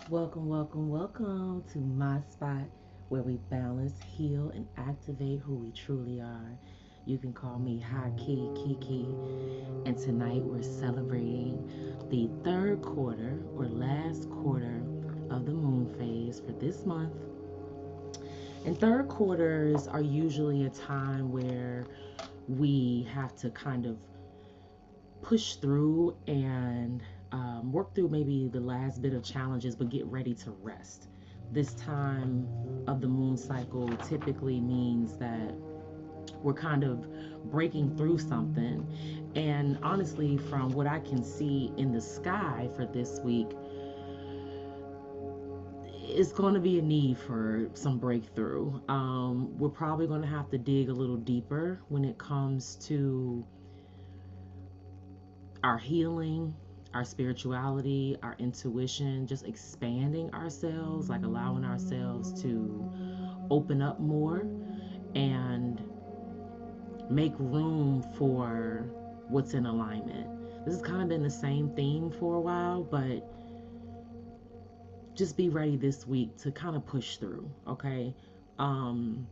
Welcome, welcome, welcome to MiSpot, where we balance, heal, and activate who we truly are. You can call me High Key Kiki, and tonight we're celebrating the third quarter or last quarter of the moon phase for this month. And third quarters are usually a time where we have to kind of push through and work through maybe the last bit of challenges, but get ready to rest. This time of the moon cycle typically means that we're kind of breaking through something. And honestly, from what I can see in the sky for this week, it's going to be a need for some breakthrough. We're probably going to have to dig a little deeper when it comes to our healing, our spirituality, our intuition, just expanding ourselves, like allowing ourselves to open up more and make room for what's in alignment. This has kind of been the same theme for a while, but just be ready this week to kind of push through, okay? Um,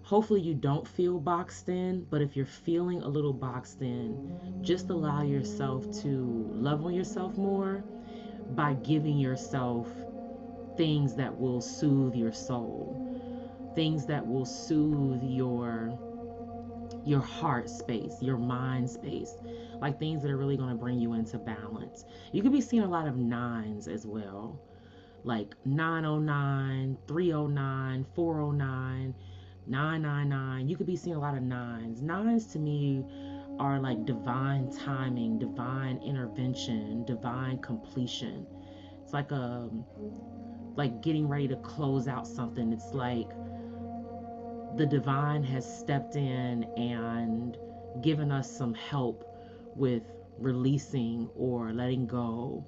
Hopefully you don't feel boxed in, but if you're feeling a little boxed in, just allow yourself to love on yourself more by giving yourself things that will soothe your soul, things that will soothe your heart space, your mind space, like things that are really going to bring you into balance. You could be seeing a lot of nines as well, like 909, 309, 409, 999. You could be seeing a lot of nines. Nines to me are like divine timing, divine intervention, divine completion. It's like getting ready to close out something. It's like the divine has stepped in and given us some help with releasing or letting go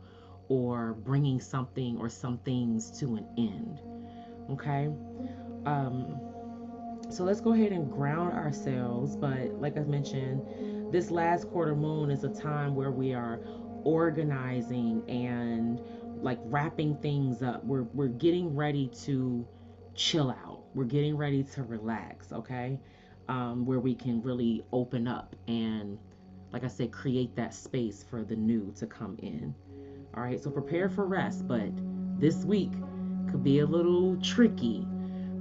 or bringing something or some things to an end. Okay? Um, so let's go ahead and ground ourselves. But like I mentioned, this last quarter moon is a time where we are organizing and like wrapping things up. We're getting ready to chill out. We're getting ready to relax, okay? Where we can really open up and, like I said, create that space for the new to come in. All right, so prepare for rest, but this week could be a little tricky.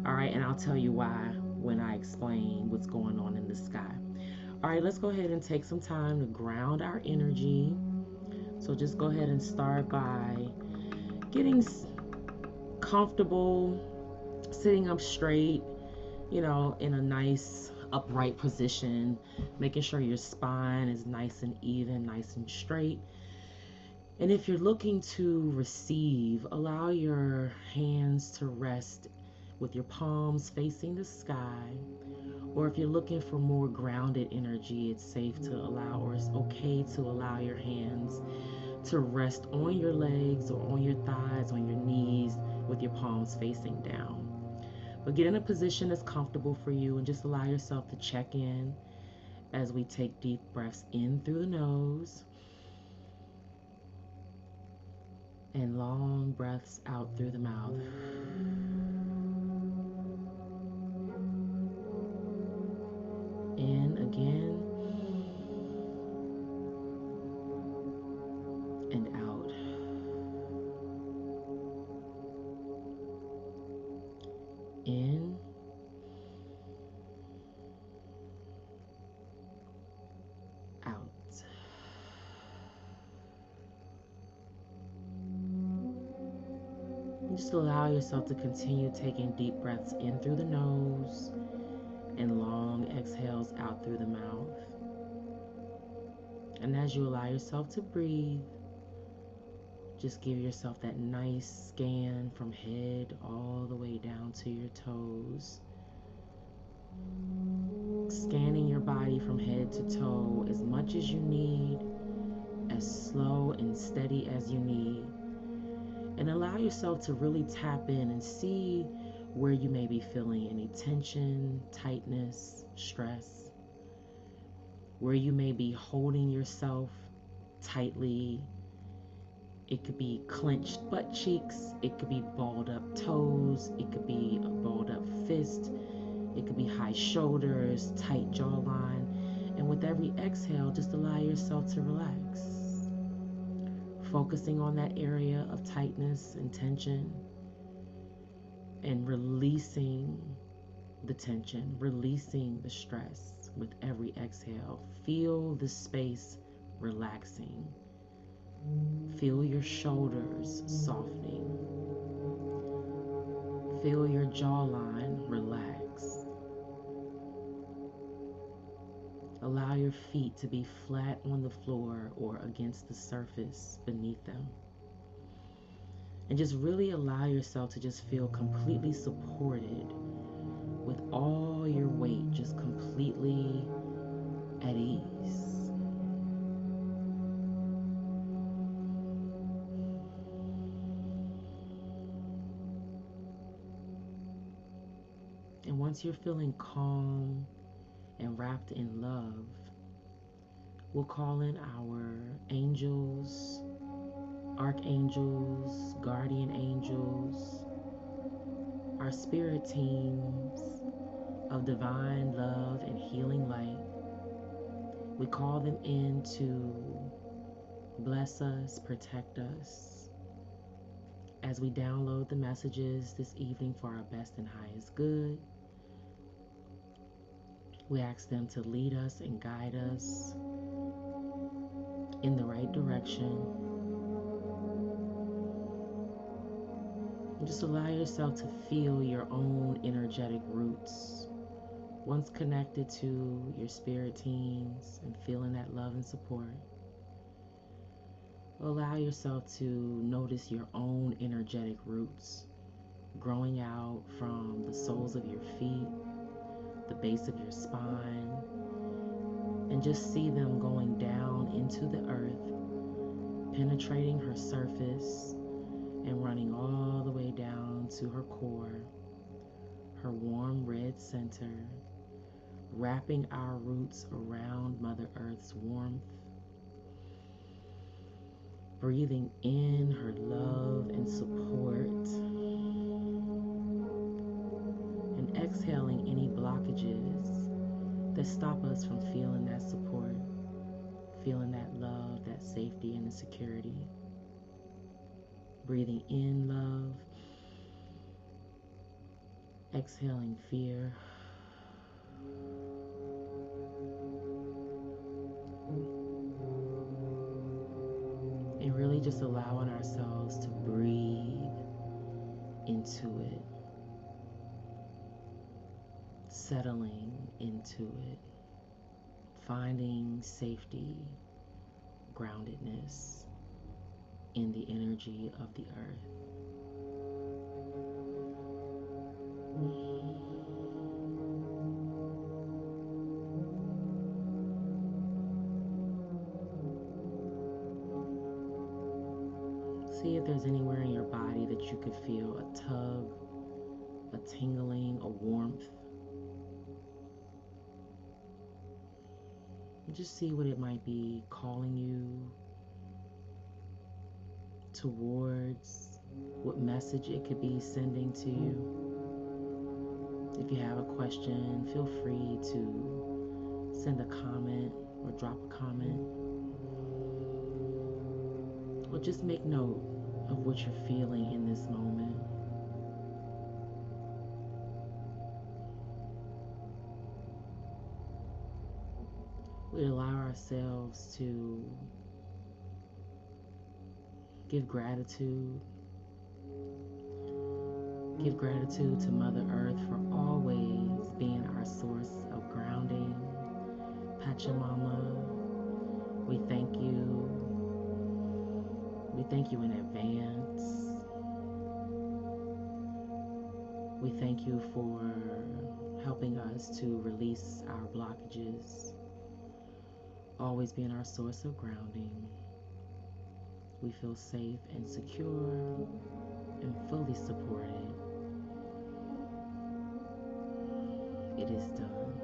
All right, and I'll tell you why when I explain what's going on in the sky. All right, let's go ahead and take some time to ground our energy. So just go ahead and start by getting comfortable, sitting up straight, in a nice upright position, making sure your spine is nice and even, nice and straight. And if you're looking to receive, allow your hands to rest with your palms facing the sky. Or if you're looking for more grounded energy, it's safe to allow, or it's okay to allow your hands to rest on your legs or on your thighs, on your knees, with your palms facing down. But get in a position that's comfortable for you and just allow yourself to check in as we take deep breaths in through the nose and long breaths out through the mouth. In again and out. In out. Just allow yourself to continue taking deep breaths in through the nose and long exhales out through the mouth. And as you allow yourself to breathe, just give yourself that nice scan from head all the way down to your toes. Scanning your body from head to toe as much as you need, as slow and steady as you need. And allow yourself to really tap in and see where you may be feeling any tension, tightness, stress, where you may be holding yourself tightly It could be clenched butt cheeks. It could be balled up toes. It could be a balled up fist. It could be high shoulders, tight jawline. And with every exhale, just allow yourself to relax. Focusing on that area of tightness and tension and releasing the tension, releasing the stress with every exhale. Feel the space relaxing. Feel your shoulders softening. Feel your jawline relax. Allow your feet to be flat on the floor or against the surface beneath them. And just really allow yourself to just feel completely supported with all your weight just completely at ease. And once you're feeling calm and wrapped in love, we'll call in our angels, archangels, guardian angels, our spirit teams of divine love and healing light. We call them in to bless us, protect us, as we download the messages this evening for our best and highest good. We ask them to lead us and guide us in the right direction. And just allow yourself to feel your own energetic roots. Once connected to your spirit teams and feeling that love and support, allow yourself to notice your own energetic roots growing out from the soles of your feet, the base of your spine, and just see them going down into the earth, penetrating her surface and running all the way down to her core, her warm red center, wrapping our roots around Mother Earth's warmth, breathing in her love and support, and exhaling any blockages that stop us from feeling that support, feeling that love, that safety, and the security. Breathing in love, exhaling fear. And really just allowing ourselves to breathe into it, settling into it, finding safety, groundedness in the energy of the earth. See if there's anywhere in your body that you could feel a tug, a tingling, a warmth. And just see what it might be calling you towards, what message it could be sending to you. If you have a question, feel free to send a comment or drop a comment, or just make note of what you're feeling in this moment. We allow ourselves to give gratitude. Give gratitude to Mother Earth for always being our source of grounding. Pachamama, we thank you. We thank you in advance. We thank you for helping us to release our blockages, always being our source of grounding. We feel safe and secure and fully supported. It is done.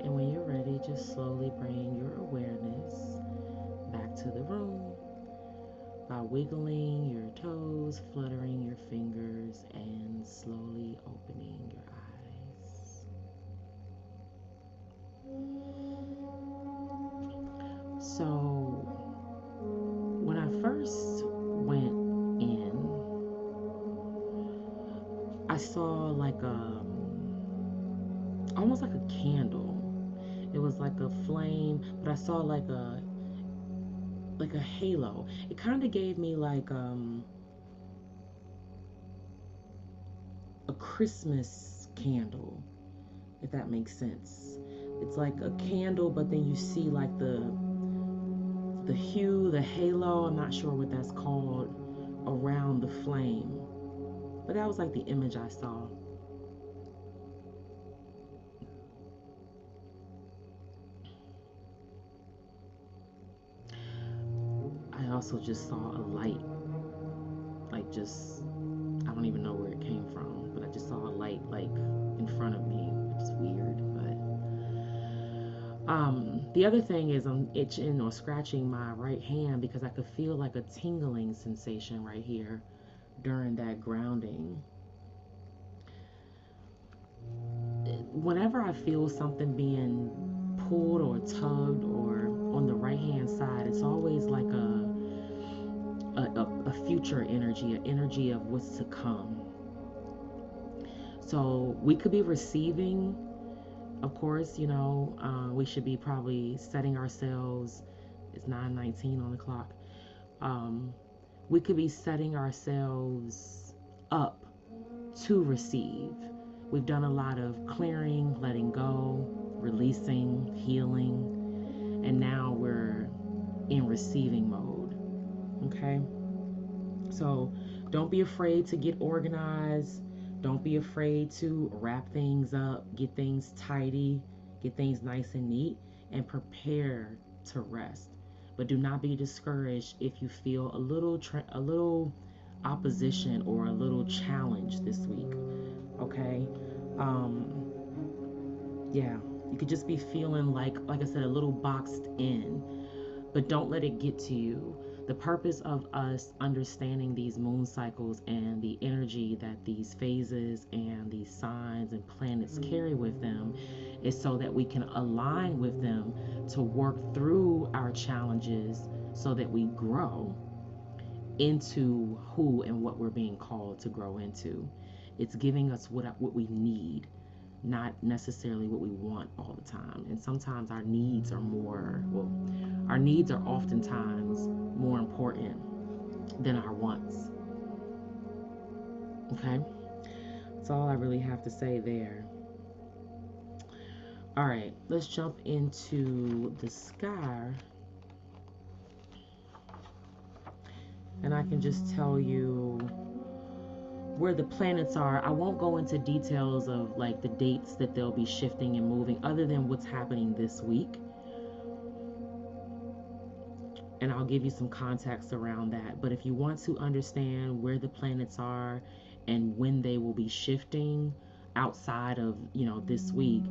And when you're ready, just slowly bring your awareness back to the room. by wiggling your toes, fluttering your fingers, and slowly opening your eyes. So, when I first went in, I saw like almost like a candle. It was like a flame, but I saw like a halo. It kind of gave me like a Christmas candle, if that makes sense. It's like a candle, but then you see like the hue, the halo, I'm not sure what that's called, around the flame. But that was like the image I saw. I also just saw a light, like just, I don't even know where it came from, but I just saw a light like in front of me, which is weird. But the other thing is I'm itching or scratching my right hand because I could feel like a tingling sensation right here during that grounding. Whenever I feel something being pulled or tugged or on the right hand side, it's always like a future energy, an energy of what's to come. So we could be receiving, of course, we should be probably setting ourselves, it's 9:19 on the clock. We could be setting ourselves up to receive. We've done a lot of clearing, letting go, releasing, healing, and now we're in receiving mode. Okay? So don't be afraid to get organized. Don't be afraid to wrap things up, get things tidy, get things nice and neat, and prepare to rest. But do not be discouraged if you feel a little opposition or a little challenge this week. Okay? Um, yeah, you could just be feeling like I said, a little boxed in, but don't let it get to you. The purpose of us understanding these moon cycles and the energy that these phases and these signs and planets carry with them is so that we can align with them to work through our challenges so that we grow into who and what we're being called to grow into. It's giving us what we need, not necessarily what we want all the time. And sometimes our needs are our needs are oftentimes more important than our wants. Okay? That's all I really have to say there. All right, let's jump into the sky. And I can just tell you where the planets are. I won't go into details of like the dates that they'll be shifting and moving other than what's happening this week. And I'll give you some context around that. But if you want to understand where the planets are and when they will be shifting outside of, this week,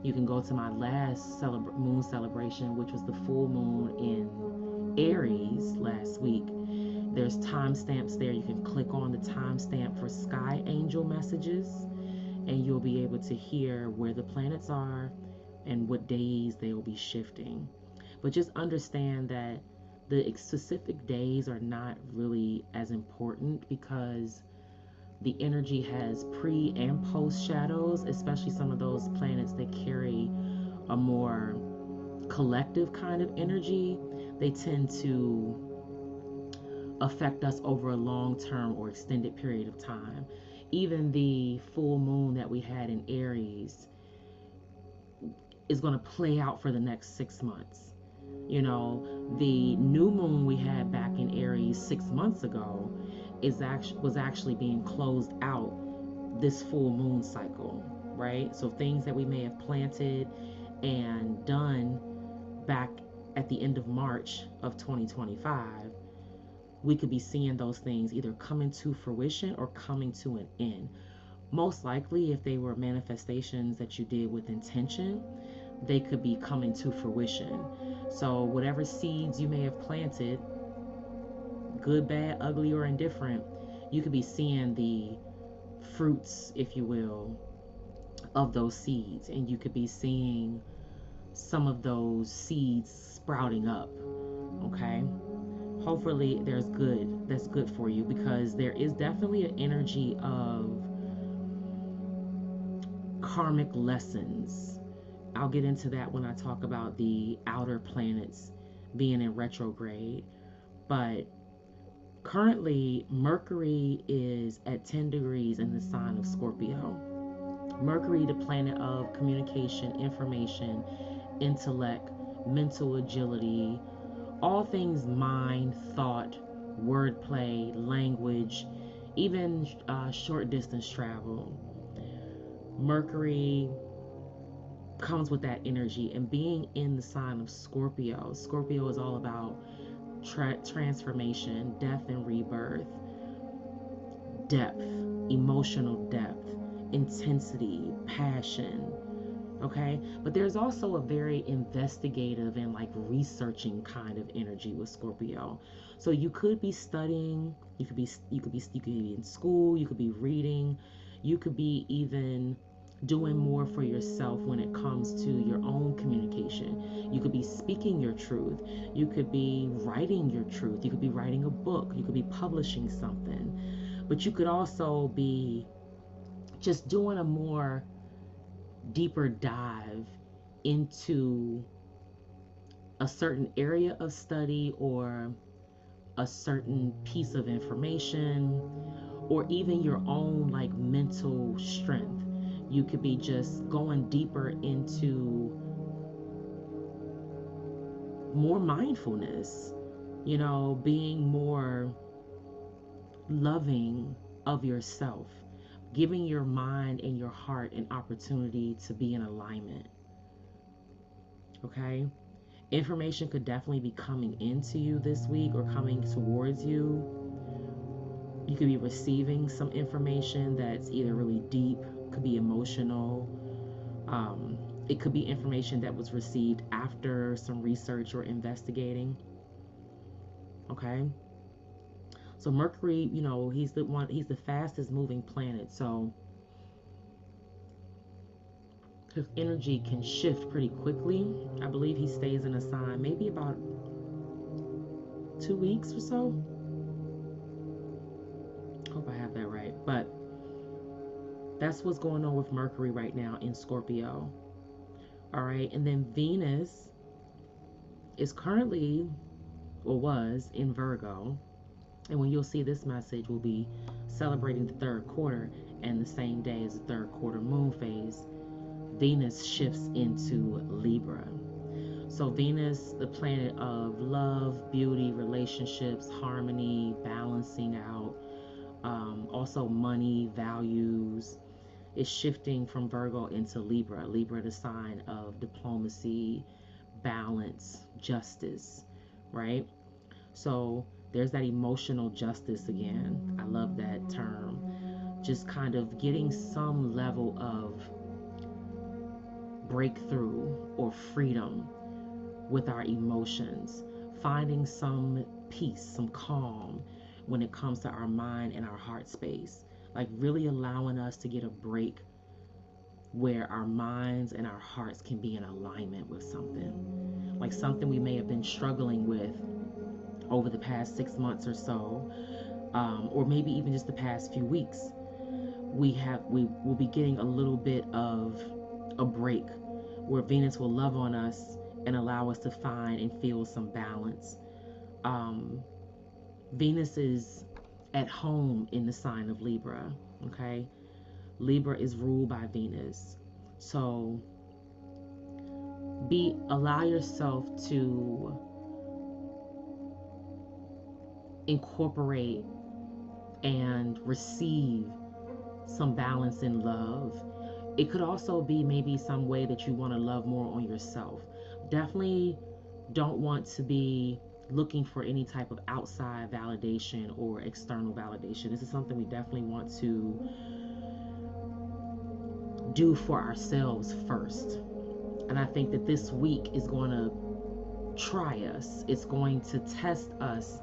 you can go to my last moon celebration, which was the full moon in Aries last week. There's timestamps there. You can click on the timestamp for SkyAngel Messages, and you'll be able to hear where the planets are and what days they will be shifting. But just understand that the specific days are not really as important because the energy has pre and post shadows, especially some of those planets that carry a more collective kind of energy. They tend to affect us over a long term or extended period of time. Even the full moon that we had in Aries is going to play out for the next 6 months. The new moon we had back in Aries 6 months ago was actually being closed out this full moon cycle, right? So things that we may have planted and done back at the end of March of 2025, we could be seeing those things either coming to fruition or coming to an end. Most likely, if they were manifestations that you did with intention, they could be coming to fruition. So whatever seeds you may have planted, good, bad, ugly, or indifferent, you could be seeing the fruits, if you will, of those seeds, and you could be seeing some of those seeds sprouting up. Okay, hopefully there's good that's good for you, because there is definitely an energy of karmic lessons. I'll get into that when I talk about the outer planets being in retrograde. But currently, Mercury is at 10 degrees in the sign of Scorpio. Mercury, the planet of communication, information, intellect, mental agility, all things mind, thought, wordplay, language, even short distance travel. Mercury comes with that energy, and being in the sign of Scorpio. Scorpio is all about transformation, death and rebirth, depth, emotional depth, intensity, passion. Okay, but there's also a very investigative and like researching kind of energy with Scorpio. So you could be studying, you could be in school, you could be reading, you could be even doing more for yourself when it comes to your own communication. You could be speaking your truth, you could be writing your truth, you could be writing a book, you could be publishing something, but you could also be just doing a more deeper dive into a certain area of study, or a certain piece of information, or even your own like mental strength. You could be just going deeper into more mindfulness, being more loving of yourself, giving your mind and your heart an opportunity to be in alignment. Okay? Information could definitely be coming into you this week, or coming towards you. You could be receiving some information that's either really deep, could be emotional. It could be information that was received after some research or investigating. Okay? So Mercury, he's the fastest moving planet. So his energy can shift pretty quickly. I believe he stays in a sign maybe about 2 weeks or so. Hope I have that right. But that's what's going on with Mercury right now in Scorpio. All right. And then Venus is currently, or was, in Virgo. And when you'll see this message, we'll be celebrating the third quarter, and the same day as the third quarter moon phase, Venus shifts into Libra. So Venus, the planet of love, beauty, relationships, harmony, balancing out, also money, values, is shifting from Virgo into Libra. Libra, the sign of diplomacy, balance, justice, right? So there's that emotional justice again. I love that term. Just kind of getting some level of breakthrough or freedom with our emotions, finding some peace, some calm when it comes to our mind and our heart space. Like really allowing us to get a break where our minds and our hearts can be in alignment with something. Like something we may have been struggling with over the past 6 months or so, or maybe even just the past few weeks. We will be getting a little bit of a break where Venus will love on us and allow us to find and feel some balance. Venus is at home in the sign of Libra. Okay, Libra is ruled by Venus. So allow yourself to incorporate and receive some balance in love. It could also be maybe some way that you want to love more on yourself. Definitely don't want to be looking for any type of outside validation or external validation. This is something we definitely want to do for ourselves first. And I think that this week is going to try us. It's going to test us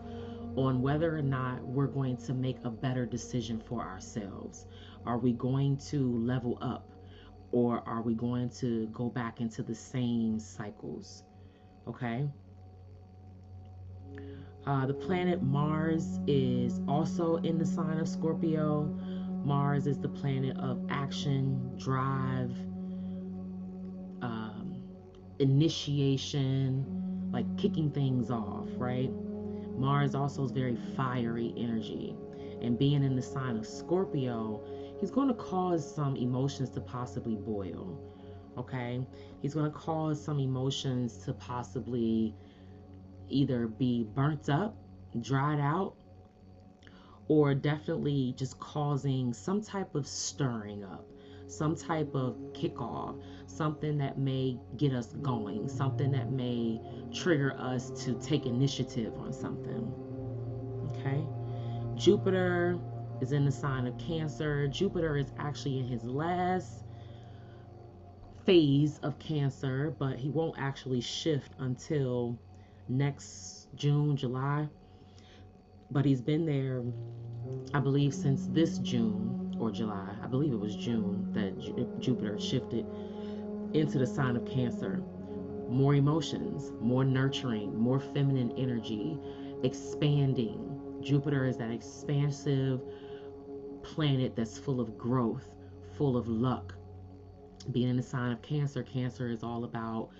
on whether or not we're going to make a better decision for ourselves. Are we going to level up, or are we going to go back into the same cycles? Okay. The planet Mars is also in the sign of Scorpio. Mars is the planet of action, drive, um, initiation, like kicking things off, right? Mars also is very fiery energy. And being in the sign of Scorpio, he's going to cause some emotions to possibly boil. Okay? He's going to cause some emotions to possibly either be burnt up, dried out, or definitely just causing some type of stirring up, some type of kickoff, something that may get us going, something that may trigger us to take initiative on something. Okay? Jupiter is in the sign of Cancer. Jupiter is actually in his last phase of Cancer, but he won't actually shift until next June, July. But he's been there, I believe, since this June or July. I believe it was June that Jupiter shifted into the sign of Cancer. More emotions, more nurturing, more feminine energy, expanding. Jupiter is that expansive planet that's full of growth, full of luck. Being in the sign of Cancer, Cancer is all about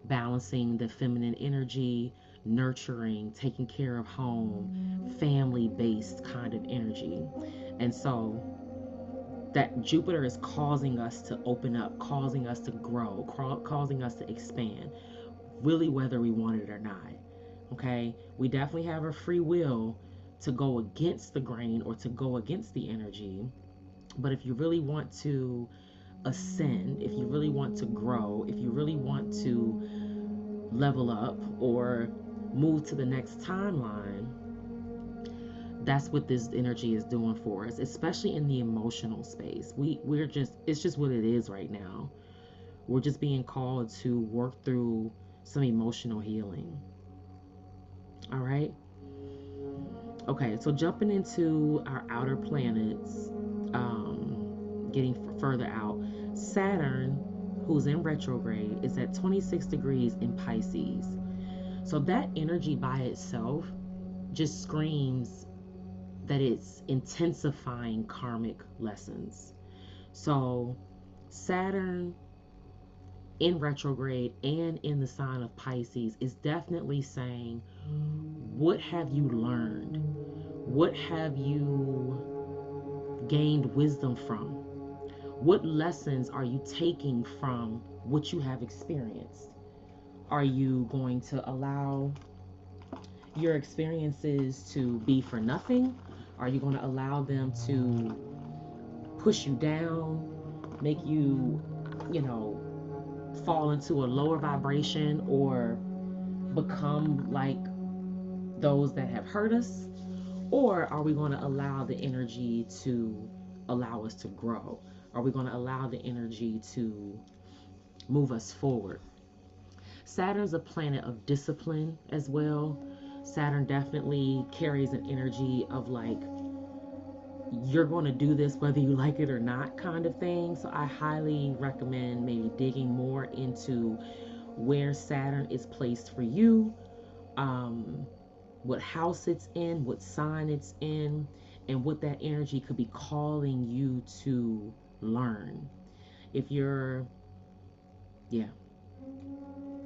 balancing the feminine energy, nurturing, taking care of home, family based kind of energy. And so that Jupiter is causing us to open up, causing us to grow, causing us to expand, really, whether we want it or not. Okay? We definitely have a free will to go against the grain or to go against the energy. But if you really want to ascend, if you really want to grow, if you really want to level up or move to the next timeline, that's what this energy is doing for us, especially in the emotional space. We're just, it's just what it is right now. We're just being called to work through some emotional healing. All right. Okay, so jumping into our outer planets, getting further out, Saturn, who's in retrograde, is at 26 degrees in Pisces. So that energy by itself just screams that it's intensifying karmic lessons. So Saturn in retrograde and in the sign of Pisces is definitely saying, what have you learned? What have you gained wisdom from? What lessons are you taking from what you have experienced? Are you going to allow your experiences to be for nothing? Are you going to allow them to push you down, make you, fall into a lower vibration or become like those that have hurt us? Or are we going to allow the energy to allow us to grow? Are we going to allow the energy to move us forward? Saturn's a planet of discipline as well. Saturn definitely carries an energy of like, you're going to do this whether you like it or not kind of thing. So I highly recommend maybe digging more into where Saturn is placed for you, what house it's in, what sign it's in, and what that energy could be calling you to learn. If you're, yeah,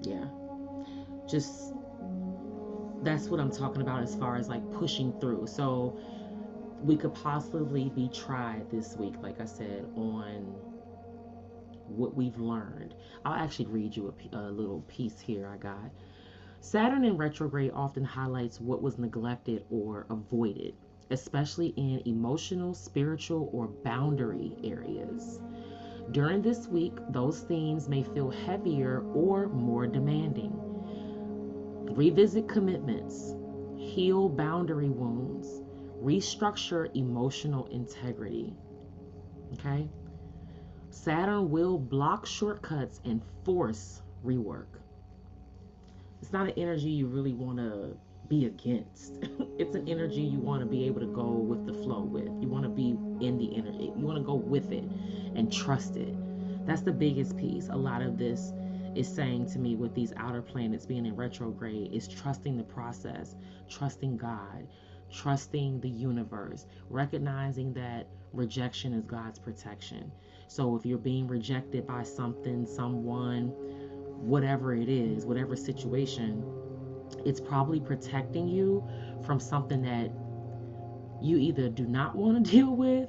yeah, just that's what I'm talking about as far as like pushing through. So we could possibly be tried this week, like I said, on what we've learned. I'll actually read you a little piece here I got. Saturn in retrograde often highlights what was neglected or avoided, especially in emotional, spiritual, or boundary areas. During this week, those themes may feel heavier or more demanding. Revisit commitments, heal boundary wounds, restructure emotional integrity. Okay? Saturn will block shortcuts and force rework. It's not an energy you really want to be against. It's an energy you want to be able to go with the flow with. You want to be in the energy. You want to go with it and trust it. That's the biggest piece. A lot of this is saying to me with these outer planets being in retrograde is trusting the process, trusting God, trusting the universe, recognizing that rejection is God's protection. So if you're being rejected by something, someone, whatever it is, whatever situation, it's probably protecting you from something that you either do not want to deal with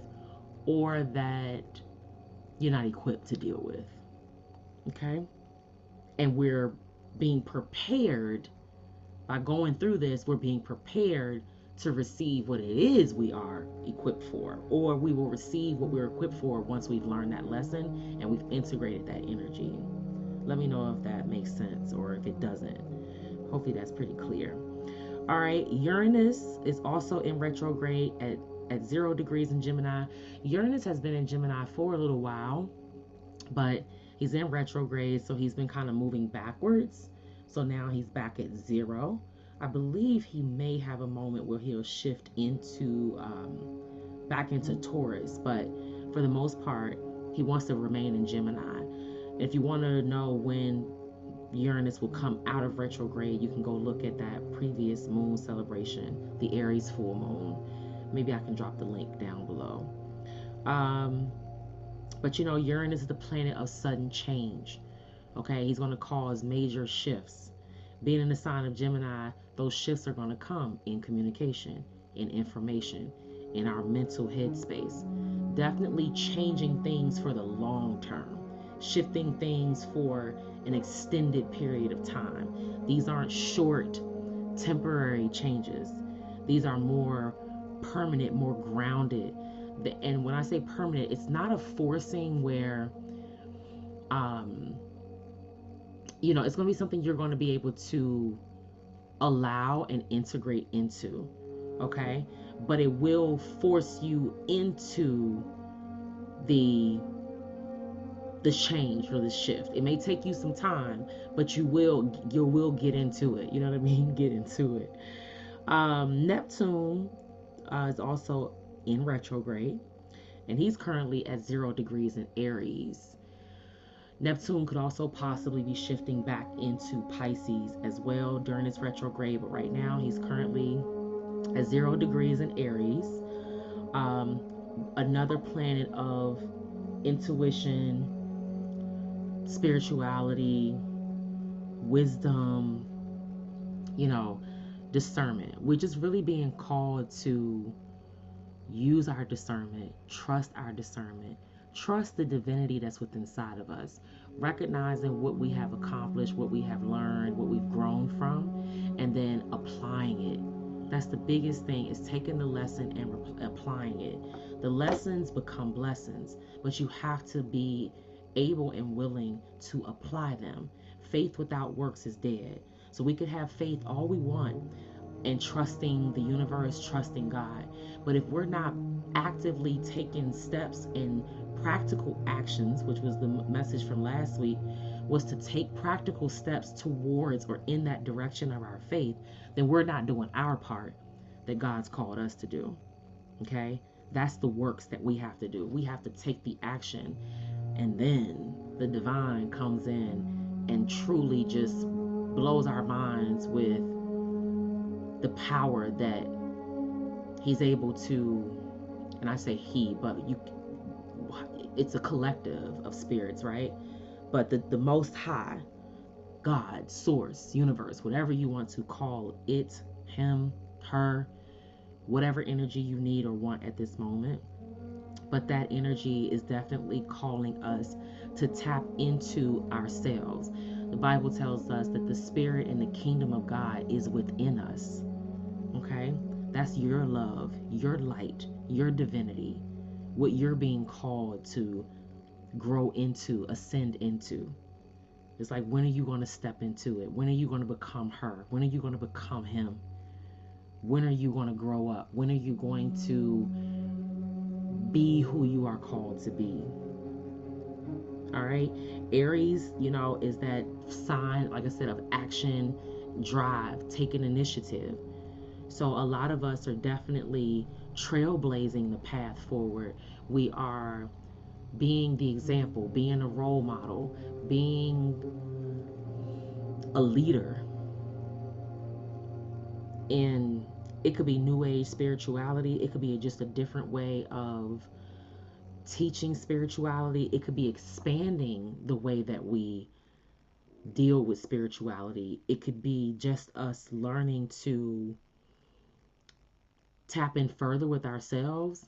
or that you're not equipped to deal with. Okay? And we're being prepared by going through this, we're being prepared to receive what it is we are equipped for, or we will receive what we're equipped for once we've learned that lesson and we've integrated that energy. Let me know if that makes sense or if it doesn't. Hopefully that's pretty clear. All right, Uranus is also in retrograde at 0 degrees in Gemini. Uranus has been in Gemini for a little while, but he's in retrograde, so he's been kind of moving backwards. So now he's back at 0. I believe he may have a moment where he'll shift into back into Taurus, but for the most part, he wants to remain in Gemini. If you want to know when Uranus will come out of retrograde, you can go look at that previous moon celebration, the Aries full moon. Maybe I can drop the link down below. But you know, Uranus is the planet of sudden change. Okay, he's going to cause major shifts. Being in the sign of Gemini, those shifts are going to come in communication, in information, in our mental headspace. Definitely changing things for the long term, shifting things for an extended period of time. These aren't short, temporary changes. These are more permanent, more grounded. And when I say permanent, it's not a forcing where, it's going to be something you're going to be able to allow and integrate into, okay? But it will force you into the change or the shift. It may take you some time, but you will get into it. You know what I mean? Get into it. Neptune is also in retrograde, and he's currently at 0 degrees in Aries. Neptune could also possibly be shifting back into Pisces as well during this retrograde, but right now he's currently at 0 degrees in Aries. Another planet of intuition, spirituality, wisdom, discernment. We're just really being called to use our discernment, trust our discernment, trust the divinity that's within inside of us, recognizing what we have accomplished, what we have learned, what we've grown from, and then applying it. That's the biggest thing, is taking the lesson and applying it. The lessons become blessings, but you have to be able and willing to apply them. Faith without works is dead. So we could have faith all we want and trusting the universe, trusting God. But if we're not actively taking steps in practical actions, which was the message from last week, was to take practical steps towards or in that direction of our faith, then we're not doing our part that God's called us to do. Okay? That's the works that we have to do. We have to take the action, and then the divine comes in and truly just blows our minds with the power that he's able to, and I say he, but it's a collective of spirits, right? But the most high, God, source, universe, whatever you want to call it, him, her, whatever energy you need or want at this moment. But that energy is definitely calling us to tap into ourselves. The Bible tells us that the spirit and the kingdom of God is within us. Okay? That's your love, your light, your divinity, what you're being called to grow into, ascend into. It's like, when are you going to step into it? When are you going to become her? When are you going to become him? When are you going to grow up? When are you going to be who you are called to be? All right. Aries, is that sign, like I said, of action, drive, taking initiative. So a lot of us are definitely trailblazing the path forward. We are being the example, being a role model, being a leader in, it could be new age spirituality, it could be just a different way of teaching spirituality, it could be expanding the way that we deal with spirituality, it could be just us learning to tap in further with ourselves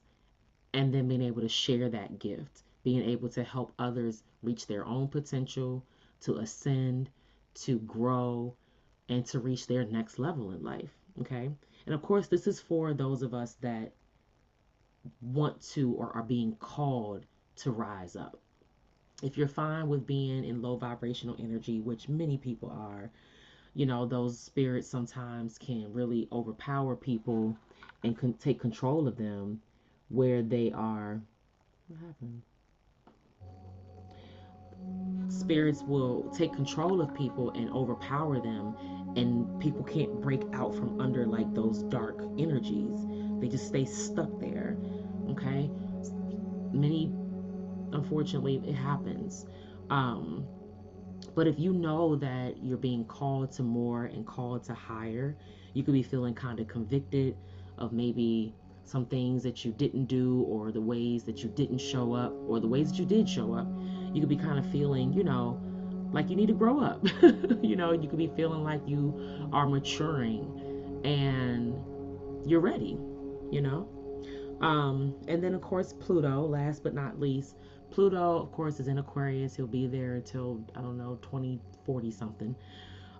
and then being able to share that gift, being able to help others reach their own potential, to ascend, to grow, and to reach their next level in life. Okay. And of course, this is for those of us that want to or are being called to rise up. If you're fine with being in low vibrational energy, which many people are, you know, those spirits sometimes can really overpower people and can take control of them where they are. What happened? Spirits will take control of people and overpower them, and people can't break out from under like those dark energies. They just stay stuck there. Okay. Many, unfortunately, it happens. Um, but if you know that you're being called to more and called to higher, you could be feeling kind of convicted of maybe some things that you didn't do, or the ways that you didn't show up, or the ways that you did show up. You could be kind of feeling, you know, like you need to grow up. You know, you could be feeling like you are maturing and you're ready, you know. And then, of course, Pluto, last but not least. Pluto, of course, is in Aquarius. He'll be there until, I don't know, 2040 something.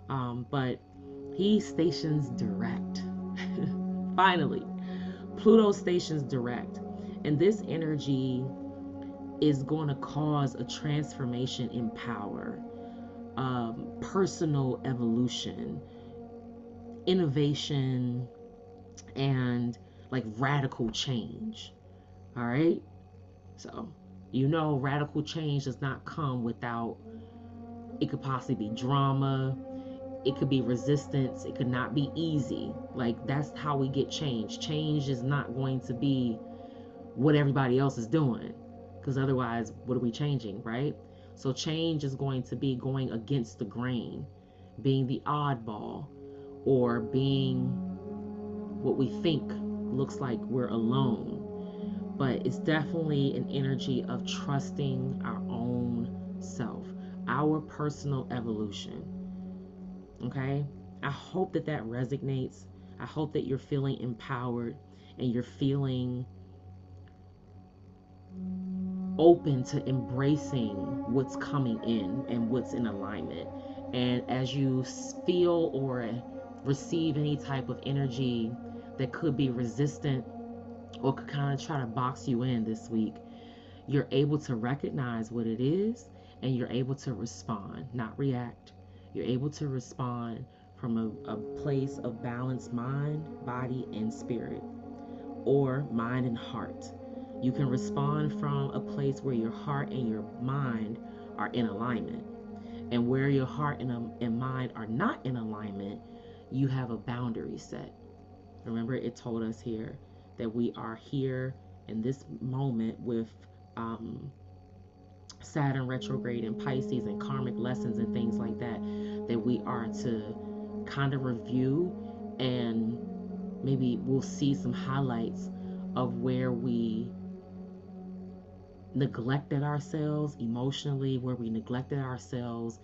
But he stations direct. Finally, Pluto stations direct. And this energy is going to cause a transformation in power, personal evolution, innovation, and like radical change. All right. So, you know, radical change does not come without, it could possibly be drama, it could be resistance, it could not be easy. Like, that's how we get change. Change is not going to be what everybody else is doing, because otherwise, what are we changing, right? So, change is going to be going against the grain, being the oddball, or being what we think looks like we're alone. But it's definitely an energy of trusting our own self, our personal evolution. Okay? I hope that that resonates. I hope that you're feeling empowered and you're feeling open to embracing what's coming in and what's in alignment. And as you feel or receive any type of energy that could be resistant or could kind of try to box you in this week, you're able to recognize what it is and you're able to respond, not react. You're able to respond from a place of balanced mind, body, and spirit, or mind and heart. You can respond from a place where your heart and your mind are in alignment. And where your heart and mind are not in alignment, you have a boundary set. Remember, it told us here that we are here in this moment with Saturn retrograde in Pisces and karmic lessons and things like that, that we are to kind of review, and maybe we'll see some highlights of where we neglected ourselves emotionally, where we neglected ourselves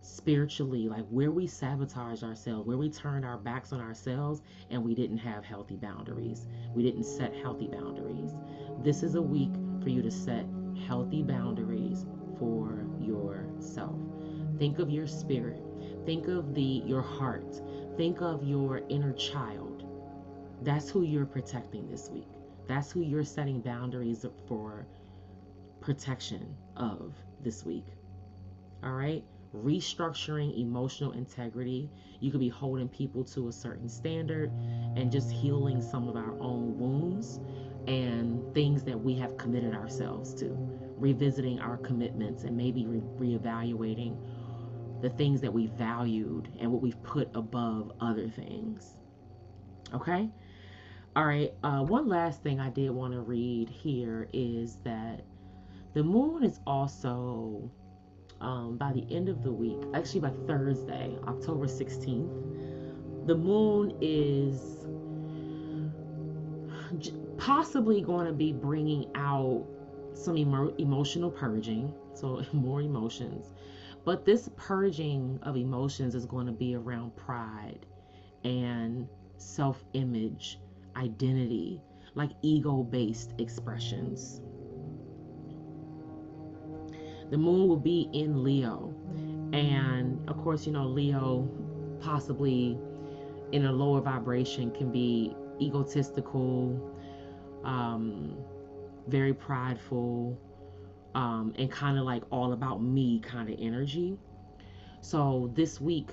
spiritually, like where we sabotaged ourselves, where we turned our backs on ourselves and we didn't have healthy boundaries. We didn't set healthy boundaries. This is a week for you to set healthy boundaries for yourself. Think of your spirit. Think of your heart. Think of your inner child. That's who you're protecting this week. That's who you're setting boundaries for protection of this week. All right? Restructuring emotional integrity. You could be holding people to a certain standard and just healing some of our own wounds and things that we have committed ourselves to. Revisiting our commitments and maybe reevaluating the things that we valued and what we've put above other things. Okay? All right. One last thing I did want to read here is that the moon is also, by the end of the week, actually by Thursday, October 16th, the moon is possibly going to be bringing out some emotional purging, so more emotions. But this purging of emotions is going to be around pride and self image, identity, like ego based expressions. The moon will be in Leo. And of course, Leo possibly in a lower vibration can be egotistical, um, very prideful, and kind of like all about me kind of energy. So this week,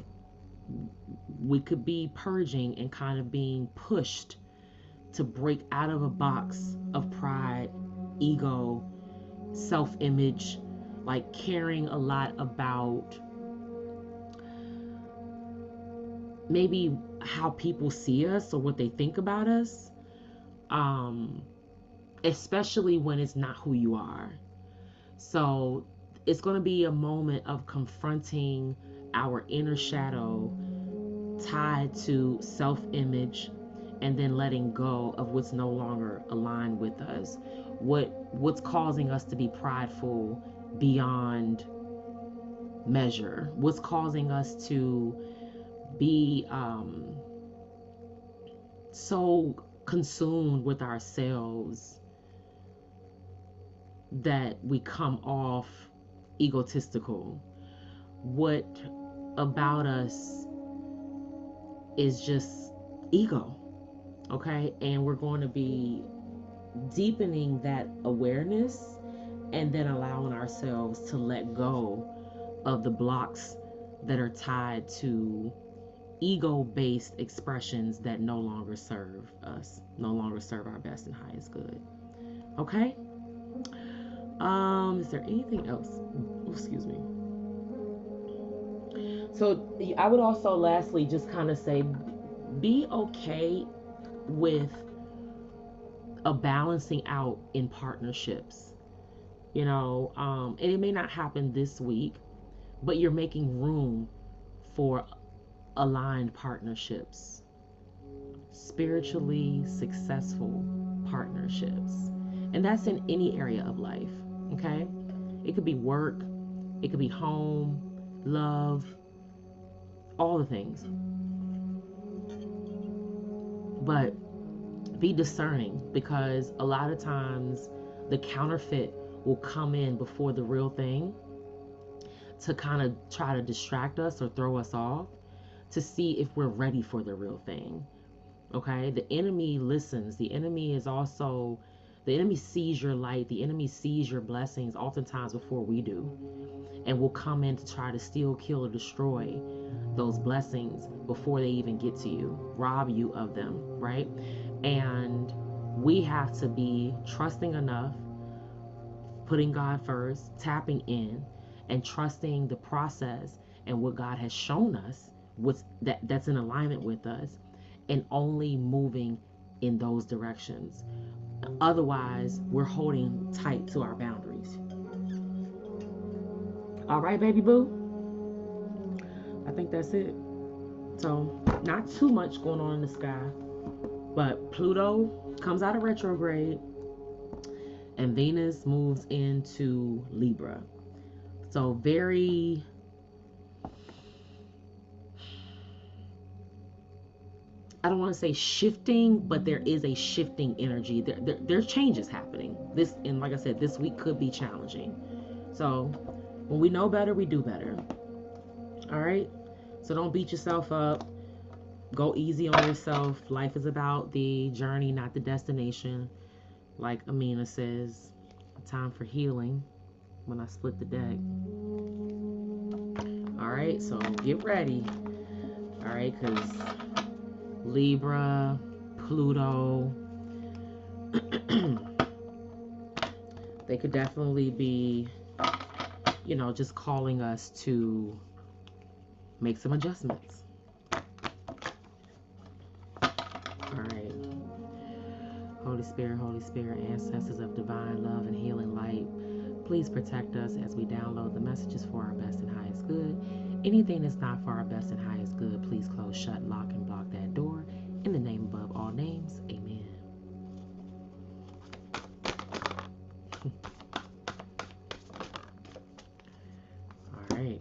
we could be purging and kind of being pushed to break out of a box of pride, ego, self image, like caring a lot about maybe how people see us or what they think about us, um, especially when it's not who you are. So it's going to be a moment of confronting our inner shadow tied to self image, and then letting go of what's no longer aligned with us. What's causing us to be prideful beyond measure? What's causing us to be so consumed with ourselves that we come off egotistical? What about us is just ego? Okay, and we're going to be deepening that awareness and then allowing ourselves to let go of the blocks that are tied to ego-based expressions that no longer serve us, no longer serve our best and highest good. Okay? Is there anything else? Oh, excuse me. So I would also lastly just kind of say be okay with a balancing out in partnerships. And it may not happen this week, but you're making room for aligned partnerships, spiritually successful partnerships. And that's in any area of life, okay? It could be work, it could be home, love, all the things. But be discerning, because a lot of times the counterfeit will come in before the real thing to kind of try to distract us or throw us off, to see if we're ready for the real thing. Okay? The enemy listens. The enemy sees your light. The enemy sees your blessings oftentimes before we do, and will come in to try to steal, kill, or destroy those blessings before they even get to you, rob you of them, right? And we have to be trusting enough, putting God first, tapping in, and trusting the process and what God has shown us, that's in alignment with us, and only moving in those directions. Otherwise, we're holding tight to our boundaries. All right, baby boo. I think that's it. So, not too much going on in the sky, but Pluto comes out of retrograde and Venus moves into Libra. So, very, I don't want to say shifting, but there is a shifting energy. There's changes happening. And like I said, this week could be challenging. So, when we know better, we do better. All right? So, don't beat yourself up. Go easy on yourself. Life is about the journey, not the destination. Like Amina says, time for healing when I split the deck. All right, so get ready. All right, because Libra, Pluto, they could definitely be, just calling us to make some adjustments. All Holy Spirit, ancestors of divine love and healing light, please protect us as we download the messages for our best and highest good. Anything that's not for our best and highest good, please close, shut, lock, and block that door. In the name above all names, amen. All right.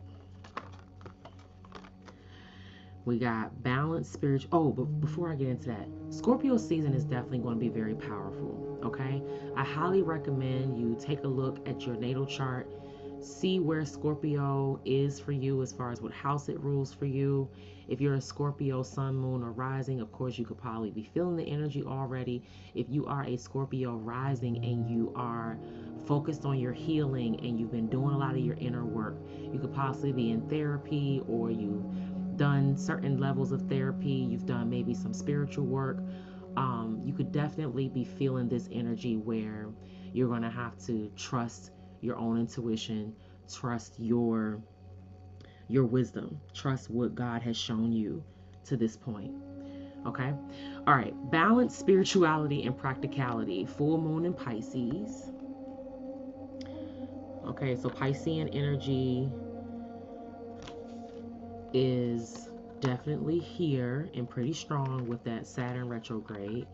We got balance, spiritual. Oh, but before I get into that, Scorpio season is definitely going to be very powerful, okay? I highly recommend you take a look at your natal chart, see where Scorpio is for you as far as what house it rules for you. If you're a Scorpio sun, moon, or rising, of course, you could probably be feeling the energy already. If you are a Scorpio rising and you are focused on your healing and you've been doing a lot of your inner work, you could possibly be in therapy, or you've done certain levels of therapy, you've done maybe some spiritual work. You could definitely be feeling this energy where you're going to have to trust your own intuition, trust your wisdom, trust what God has shown you to this point. Okay? All right. Balance, spirituality, and practicality. Full moon in Pisces. Okay, so Piscean energy is definitely here and pretty strong with that Saturn retrograde.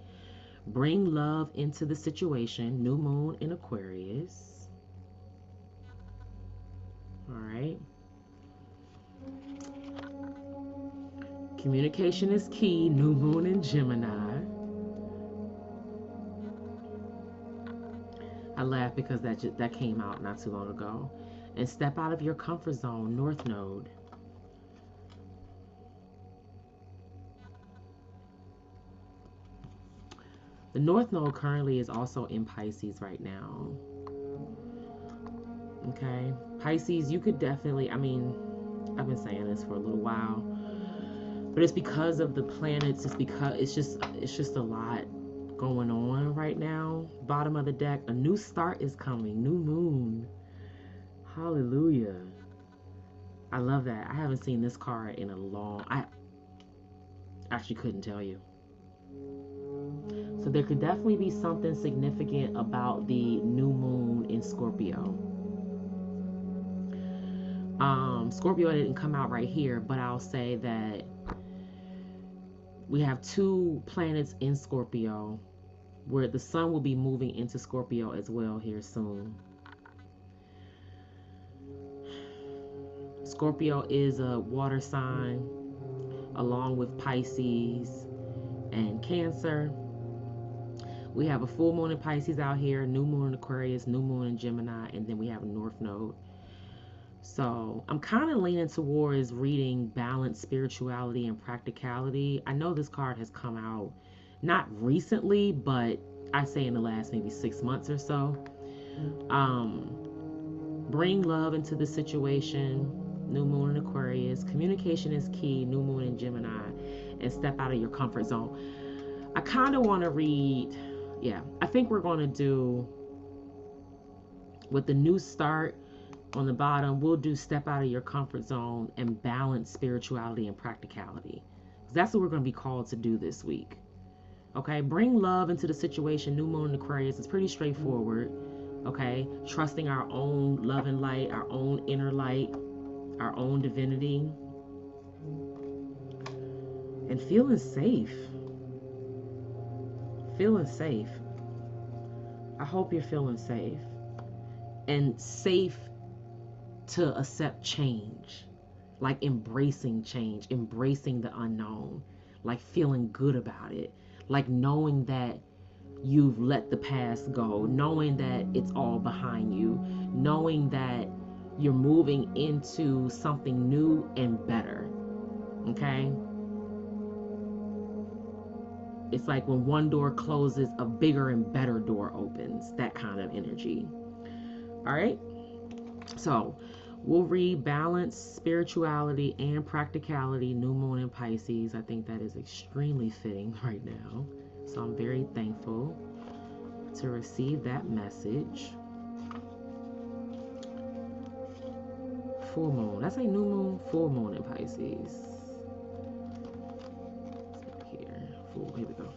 Bring love into the situation. New moon in Aquarius. All right. Communication is key. New moon in Gemini. I laugh because that came out not too long ago. And step out of your comfort zone. North node. The North Node currently is also in Pisces right now. Okay. Pisces, you could definitely, I mean, I've been saying this for a little while, but it's because of the planets. It's because it's just a lot going on right now. Bottom of the deck, a new start is coming. New moon. Hallelujah. I love that. I haven't seen this card in a long, I actually couldn't tell you. So there could definitely be something significant about the new moon in Scorpio. Scorpio didn't come out right here, but I'll say that we have two planets in Scorpio where the sun will be moving into Scorpio as well here soon. Scorpio is a water sign along with Pisces and Cancer. We have a full moon in Pisces out here, new moon in Aquarius, new moon in Gemini, and then we have a North Node. So I'm kind of leaning towards reading balance, spirituality, and practicality. I know this card has come out not recently, but I say in the last maybe 6 months or so. Bring love into the situation. New moon in Aquarius. Communication is key. New moon in Gemini. And step out of your comfort zone. I kind of want to read... Yeah, I think we're going to do, with the new start on the bottom, we'll do step out of your comfort zone and balance spirituality and practicality. That's what we're going to be called to do this week. Okay, bring love into the situation. New moon in Aquarius is pretty straightforward. Okay, trusting our own love and light, our own inner light, our own divinity, and feeling safe. Feeling safe. I hope you're feeling safe. And safe to accept change. Like embracing change, embracing the unknown. Like feeling good about it. Like knowing that you've let the past go. Knowing that it's all behind you. Knowing that you're moving into something new and better. Okay? It's like when one door closes, a bigger and better door opens. That kind of energy. All right? So, we'll read balance, spirituality, and practicality, new moon in Pisces. I think that is extremely fitting right now. So, I'm very thankful to receive that message. Full moon. That's a new moon, full moon in Pisces. Here we go.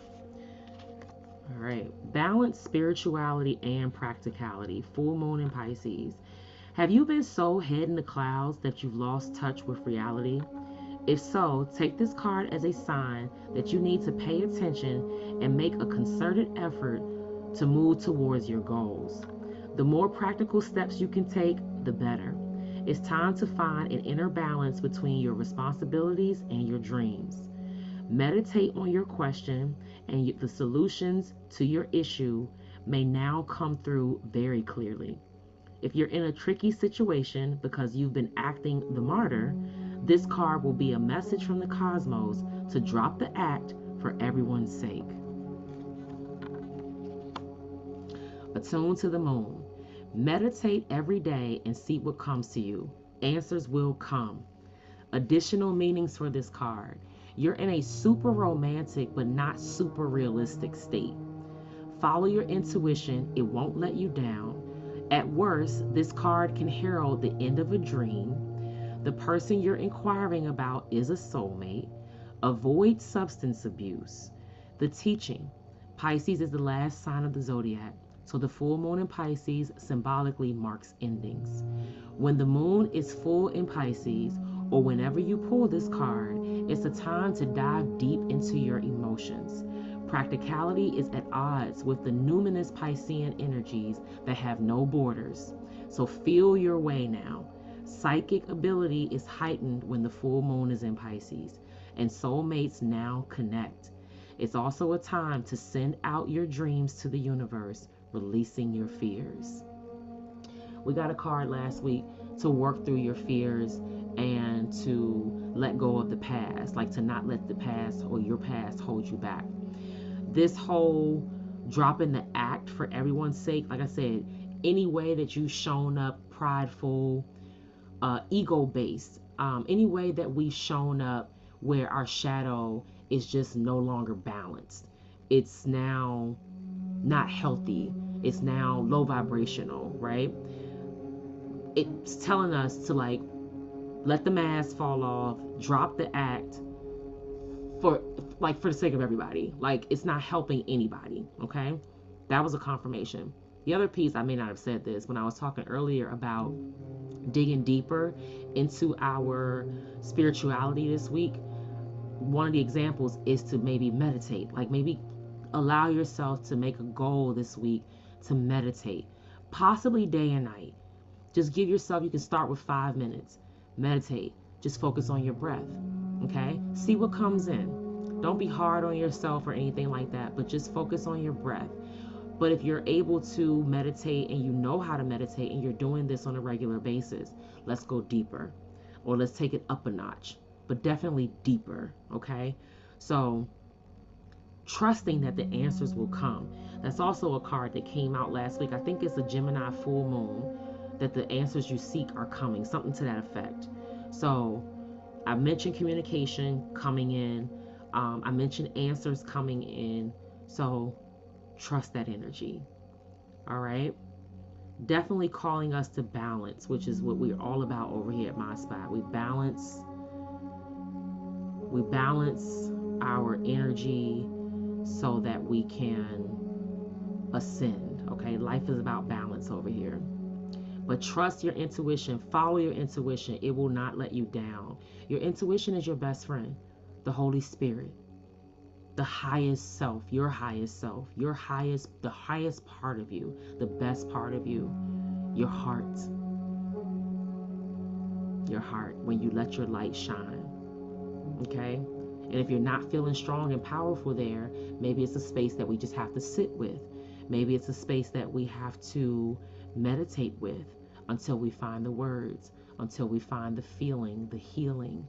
All right. Balance spirituality and practicality. Full moon in Pisces. Have you been so head in the clouds that you've lost touch with reality? If so, take this card as a sign that you need to pay attention and make a concerted effort to move towards your goals. The more practical steps you can take, the better. It's time to find an inner balance between your responsibilities and your dreams. Meditate on your question, and the solutions to your issue may now come through very clearly. If you're in a tricky situation because you've been acting the martyr, this card will be a message from the cosmos to drop the act for everyone's sake. Attune to the moon. Meditate every day and see what comes to you. Answers will come. Additional meanings for this card. You're in a super romantic but not super realistic state. Follow your intuition, it won't let you down. At worst, this card can herald the end of a dream. The person you're inquiring about is a soulmate. Avoid substance abuse. The teaching. Pisces is the last sign of the zodiac, so the full moon in Pisces symbolically marks endings. When the moon is full in Pisces, or whenever you pull this card, it's a time to dive deep into your emotions. Practicality is at odds with the numinous Piscean energies that have no borders. So feel your way now. Psychic ability is heightened when the full moon is in Pisces, and soulmates now connect. It's also a time to send out your dreams to the universe, releasing your fears. We got a card last week to work through your fears and to let go of the past, like to not let the past or your past hold you back. This whole dropping the act for everyone's sake, like I said, any way that you've shown up prideful, ego-based, any way that we've shown up where our shadow is just no longer balanced. It's now not healthy. It's now low vibrational, right? It's telling us to like let the mask fall off, drop the act for the sake of everybody. Like it's not helping anybody, okay? That was a confirmation. The other piece, I may not have said this when I was talking earlier about digging deeper into our spirituality this week. One of the examples is to maybe meditate, like maybe allow yourself to make a goal this week to meditate, possibly day and night. Just give yourself, you can start with 5 minutes. Meditate. Just focus on your breath. Okay? See what comes in. Don't be hard on yourself or anything like that, but just focus on your breath. But if you're able to meditate and you know how to meditate and you're doing this on a regular basis, let's go deeper. Or let's take it up a notch, but definitely deeper. Okay? So, trusting that the answers will come. That's also a card that came out last week. I think it's a Gemini full moon, that the answers you seek are coming, something to that effect. So I mentioned communication coming in. I mentioned answers coming in. So trust that energy. All right. Definitely calling us to balance, which is what we're all about over here at MiSpot. We balance our energy so that we can ascend. Okay. Life is about balance over here. But trust your intuition. Follow your intuition. It will not let you down. Your intuition is your best friend, the Holy Spirit, the highest self, your highest self, the highest part of you, the best part of you, your heart. Your heart, when you let your light shine. Okay? And if you're not feeling strong and powerful there, maybe it's a space that we just have to sit with. Maybe it's a space that we have to meditate with until we find the words, until we find the feeling, the healing,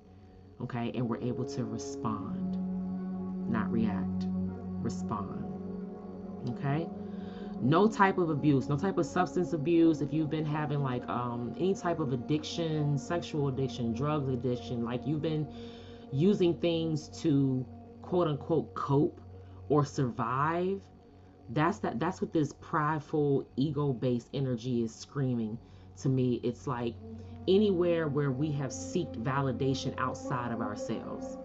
okay? And we're able to respond, not react, respond, okay? No type of abuse, no type of substance abuse. If you've been having like any type of addiction, sexual addiction, drugs addiction, like you've been using things to quote unquote cope or survive, that's what this prideful, ego-based energy is screaming to me. It's like anywhere where we have sought validation outside of ourselves.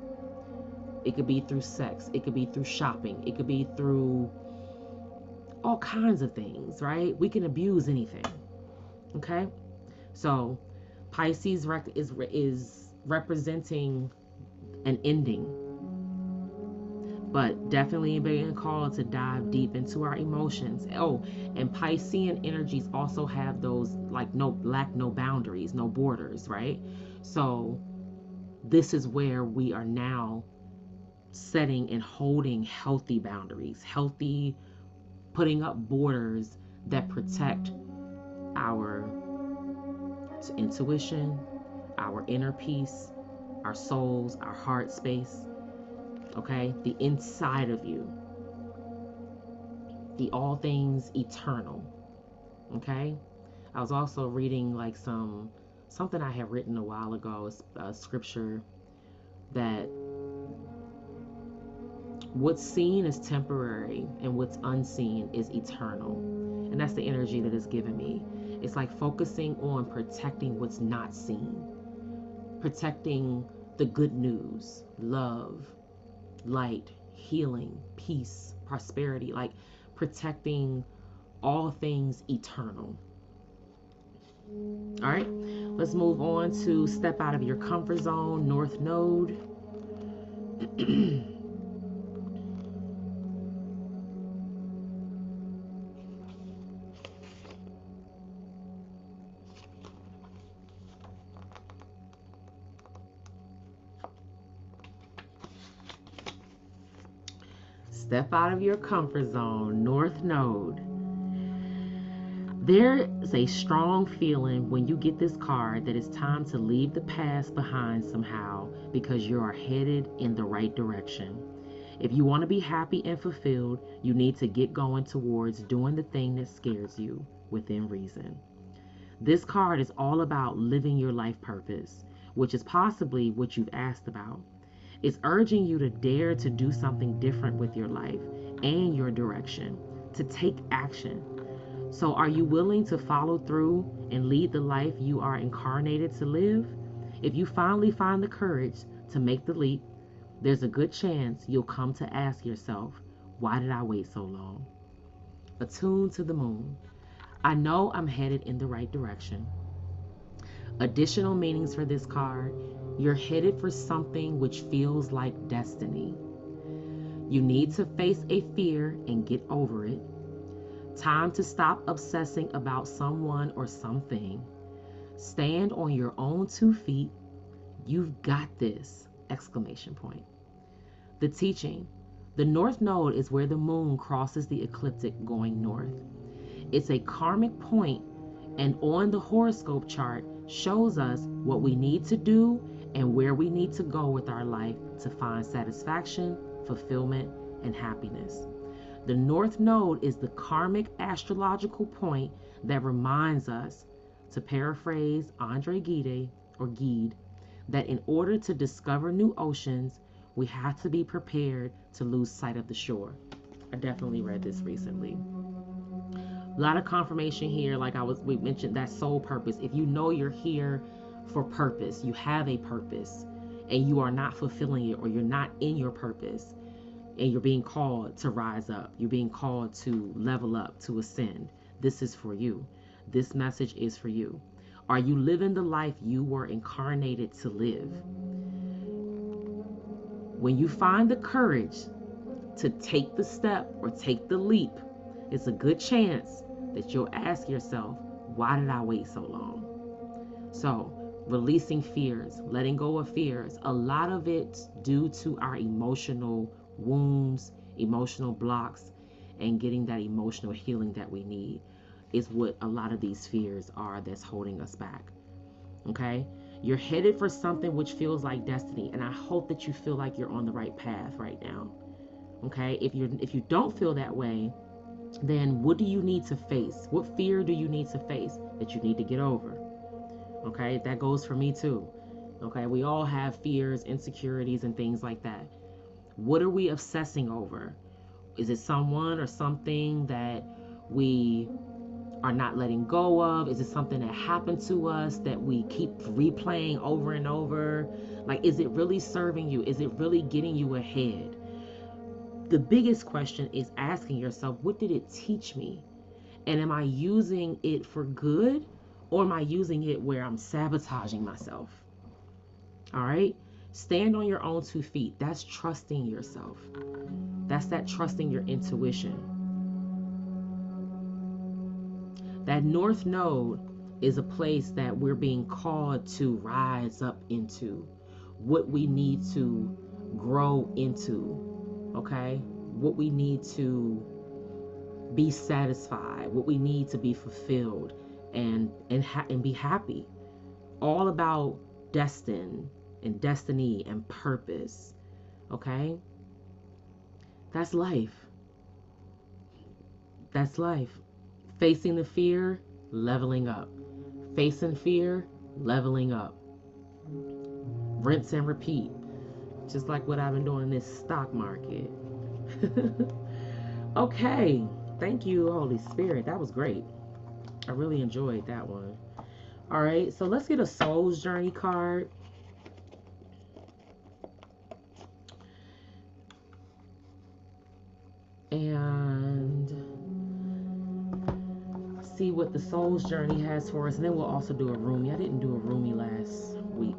It could be through sex, it could be through shopping, it could be through all kinds of things, right? We can abuse anything. Okay? So Pisces is representing an ending, but definitely being called to dive deep into our emotions. Oh, and Piscean energies also have those like no boundaries, no borders, right? So this is where we are now setting and holding healthy boundaries, healthy, putting up borders that protect our intuition, our inner peace, our souls, our heart space, okay? The inside of you, the all things eternal, okay? I was also reading like something I had written a while ago, a scripture that what's seen is temporary and what's unseen is eternal. And that's the energy that is given me. It's like focusing on protecting what's not seen, protecting the good news, love, light, healing, peace, prosperity, like protecting all things eternal. All right, let's move on to step out of your comfort zone, North Node. Step out of your comfort zone, North Node. There is a strong feeling when you get this card that it's time to leave the past behind somehow because you are headed in the right direction. If you want to be happy and fulfilled, you need to get going towards doing the thing that scares you within reason. This card is all about living your life purpose, which is possibly what you've asked about. It's urging you to dare to do something different with your life and your direction, to take action. So are you willing to follow through and lead the life you are incarnated to live? If you finally find the courage to make the leap, there's a good chance you'll come to ask yourself, why did I wait so long? Attuned to the moon. I know I'm headed in the right direction. Additional meanings for this card. You're headed for something which feels like destiny. You need to face a fear and get over it. Time to stop obsessing about someone or something. Stand on your own 2 feet. You've got this! Exclamation point. The teaching. The North Node is where the moon crosses the ecliptic going north. It's a karmic point, and on the horoscope chart shows us what we need to do and where we need to go with our life to find satisfaction, fulfillment, and happiness. The North Node is the karmic astrological point that reminds us, to paraphrase Andre Gide, that in order to discover new oceans, we have to be prepared to lose sight of the shore. I definitely read this recently. A lot of confirmation here, like we mentioned, that soul purpose. If you know you're here for purpose, you have a purpose, and you are not fulfilling it, or you're not in your purpose, and you're being called to rise up, you're being called to level up, to ascend, this is for you. This message is for you. Are you living the life you were incarnated to live? When you find the courage to take the step or take the leap, it's a good chance that you'll ask yourself, why did I wait so long? So, releasing fears, letting go of fears, a lot of it due to our emotional wounds, emotional blocks, and getting that emotional healing that we need is what a lot of these fears are that's holding us back. Okay? You're headed for something which feels like destiny, and I hope that you feel like you're on the right path right now. Okay? If you don't feel that way, then what do you need to face? What fear do you need to face that you need to get over? Okay? That goes for me too. Okay? We all have fears, insecurities, and things like that. What are we obsessing over? Is it someone or something that we are not letting go of? Is it something that happened to us that we keep replaying over and over? Like, is it really serving you? Is it really getting you ahead? the biggest question is asking yourself, what did it teach me? And am I using it for good, or am I using it where I'm sabotaging myself? All right? Stand on your own 2 feet. That's trusting yourself. That's that trusting your intuition. That North Node is a place that we're being called to rise up into, what we need to grow into, okay? What we need to be satisfied, what we need to be fulfilled and be happy. All about destiny and purpose, okay? That's life. That's life. Facing the fear, leveling up. Facing fear, leveling up. Rinse and repeat. Just like what I've been doing in this stock market. Okay. Thank you, Holy Spirit. That was great. I really enjoyed that one. All right. So let's get a Soul's Journey card. And see what the Soul's Journey has for us. And then we'll also do a roomie. I didn't do a roomie last week.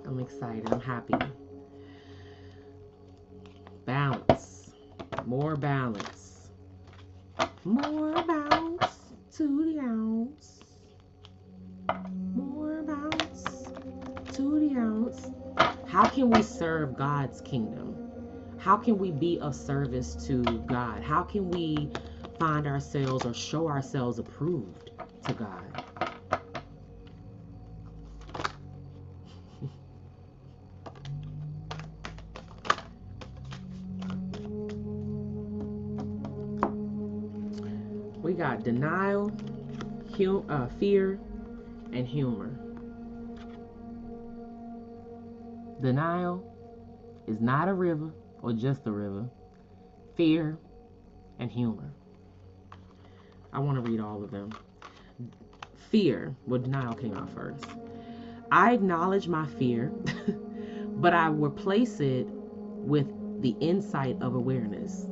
I'm excited. I'm happy. Balance. More balance. More bounce to the ounce. More bounce to the ounce. How can we serve God's kingdom? How can we be of service to God? How can we find ourselves or show ourselves approved to God? We got denial, fear, and humor. Denial is not a river or just a river. Fear and humor. I want to read all of them. Fear. Well, denial came out first. I acknowledge my fear, but I replace it with the insight of awareness.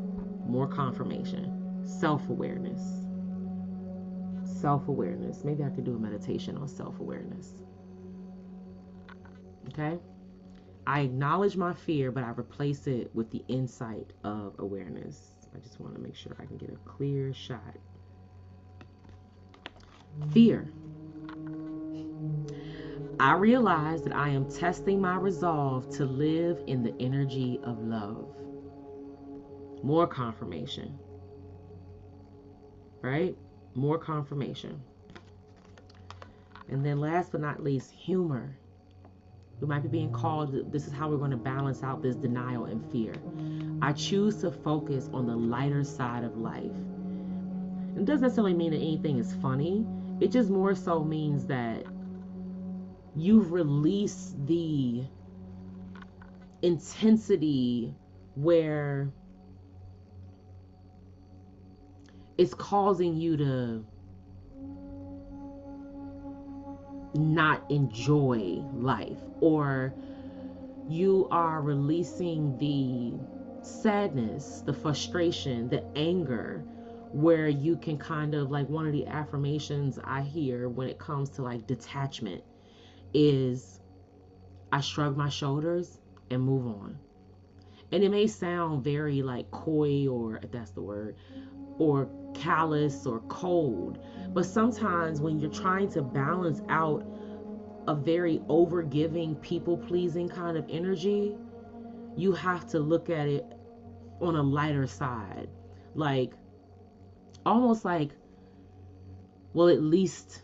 More confirmation. Self-awareness. Self-awareness. Maybe I could do a meditation on self-awareness. Okay? I acknowledge my fear, but I replace it with the insight of awareness. I just want to make sure I can get a clear shot. Fear. I realize that I am testing my resolve to live in the energy of love. More confirmation. Right? More confirmation. And then last but not least, humor. We might be being called, this is how we're going to balance out this denial and fear. I choose to focus on the lighter side of life. It doesn't necessarily mean that anything is funny. It just more so means that you've released the intensity where it's causing you to not enjoy life, or you are releasing the sadness, the frustration, the anger, where you can kind of, like, one of the affirmations I hear when it comes to like detachment is I shrug my shoulders and move on. And it may sound very like coy, or if that's the word, or callous or cold, but sometimes when you're trying to balance out a very overgiving, people-pleasing kind of energy, you have to look at it on a lighter side. Like, almost like, well, at least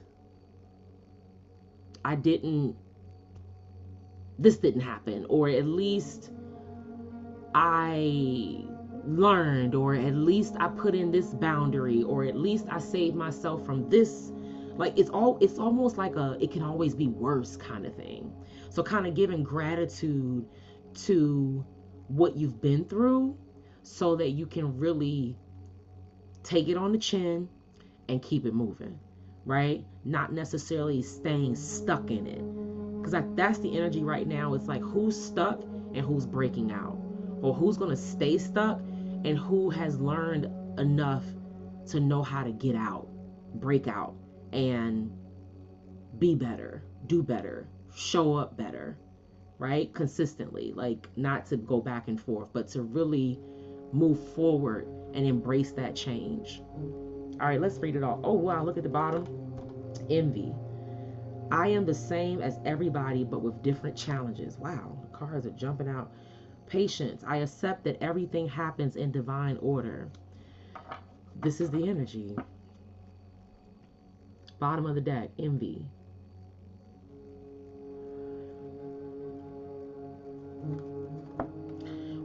this didn't happen, or at least I learned, or at least I put in this boundary, or at least I saved myself from this. Like, it's almost like it can always be worse kind of thing. So kind of giving gratitude to what you've been through so that you can really take it on the chin and keep it moving. right? Not necessarily staying stuck in it. Because that's the energy right now. It's like who's stuck and who's breaking out, or who's going to stay stuck and who has learned enough to know how to get out, break out, and be better, do better, show up better, right? Consistently, like not to go back and forth, but to really move forward and embrace that change. All right, let's read it all. Oh, wow, look at the bottom. Envy. I am the same as everybody, but with different challenges. Wow, the cards are jumping out. Patience. I accept that everything happens in divine order. This is the energy. Bottom of the deck, envy.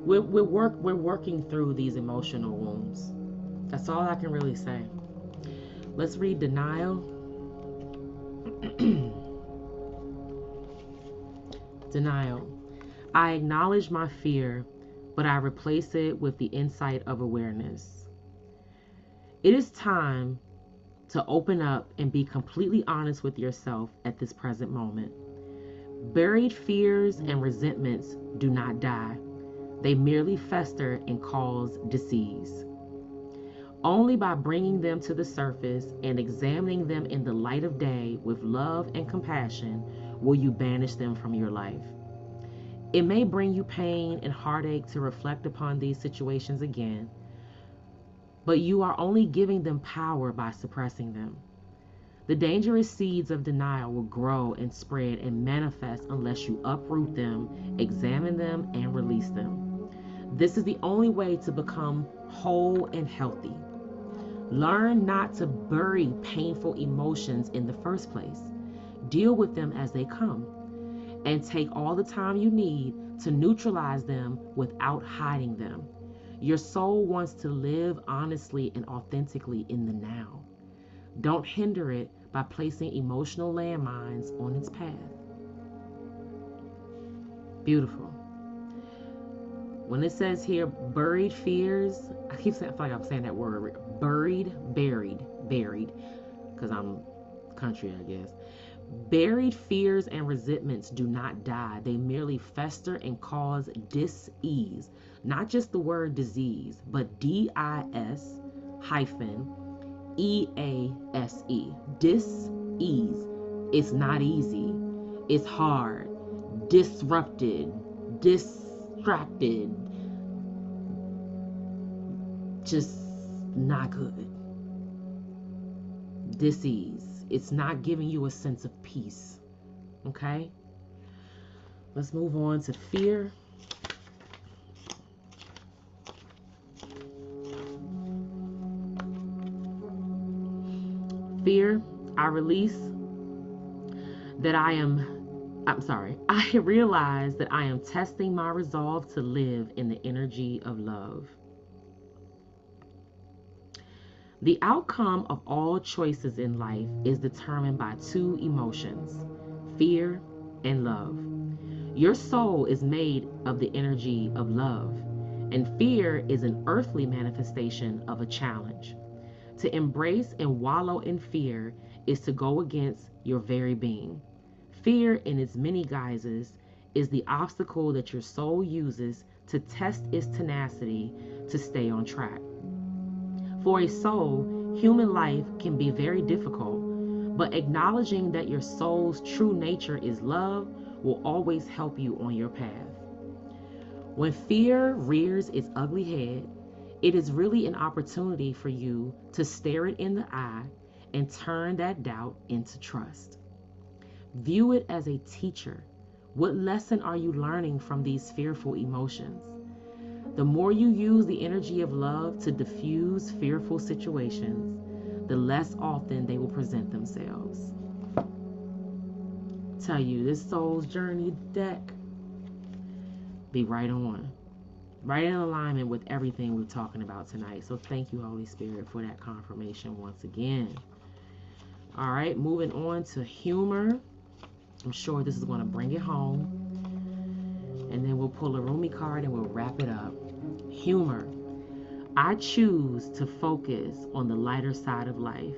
We're working through these emotional wounds. That's all I can really say. Let's read denial. Denial. I acknowledge my fear, but I replace it with the insight of awareness. It is time to open up and be completely honest with yourself at this present moment. Buried fears and resentments do not die. They merely fester and cause disease. Only by bringing them to the surface and examining them in the light of day with love and compassion will you banish them from your life. It may bring you pain and heartache to reflect upon these situations again, but you are only giving them power by suppressing them. The dangerous seeds of denial will grow and spread and manifest unless you uproot them, examine them, and release them. This is the only way to become whole and healthy. Learn not to bury painful emotions in the first place. Deal with them as they come, and take all the time you need to neutralize them without hiding them. Your soul wants to live honestly and authentically in the now. Don't hinder it by placing emotional landmines on its path. Beautiful. When it says here, buried fears, I feel like I'm saying that word, buried, because I'm country, I guess. Buried fears and resentments do not die. They merely fester and cause dis-ease. Not just the word disease, but D-I-S hyphen E-A-S-E. Dis-ease. It's not easy. It's hard. Disrupted. Distracted. Just not good. Dis-ease. It's not giving you a sense of peace. Okay? Let's move on to fear. Fear, I realize that I am testing my resolve to live in the energy of love. The outcome of all choices in life is determined by two emotions, fear and love. Your soul is made of the energy of love, and fear is an earthly manifestation of a challenge. To embrace and wallow in fear is to go against your very being. Fear, in its many guises, is the obstacle that your soul uses to test its tenacity to stay on track. For a soul, human life can be very difficult, but acknowledging that your soul's true nature is love will always help you on your path. When fear rears its ugly head, it is really an opportunity for you to stare it in the eye and turn that doubt into trust. View it as a teacher. What lesson are you learning from these fearful emotions? The more you use the energy of love to diffuse fearful situations, the less often they will present themselves. Tell you, this soul's journey deck be right on. Right in alignment with everything we're talking about tonight. So thank you, Holy Spirit, for that confirmation once again. All right, moving on to humor. I'm sure this is going to bring it home. And then we'll pull a Rumi card and we'll wrap it up. Humor. I choose to focus on the lighter side of life.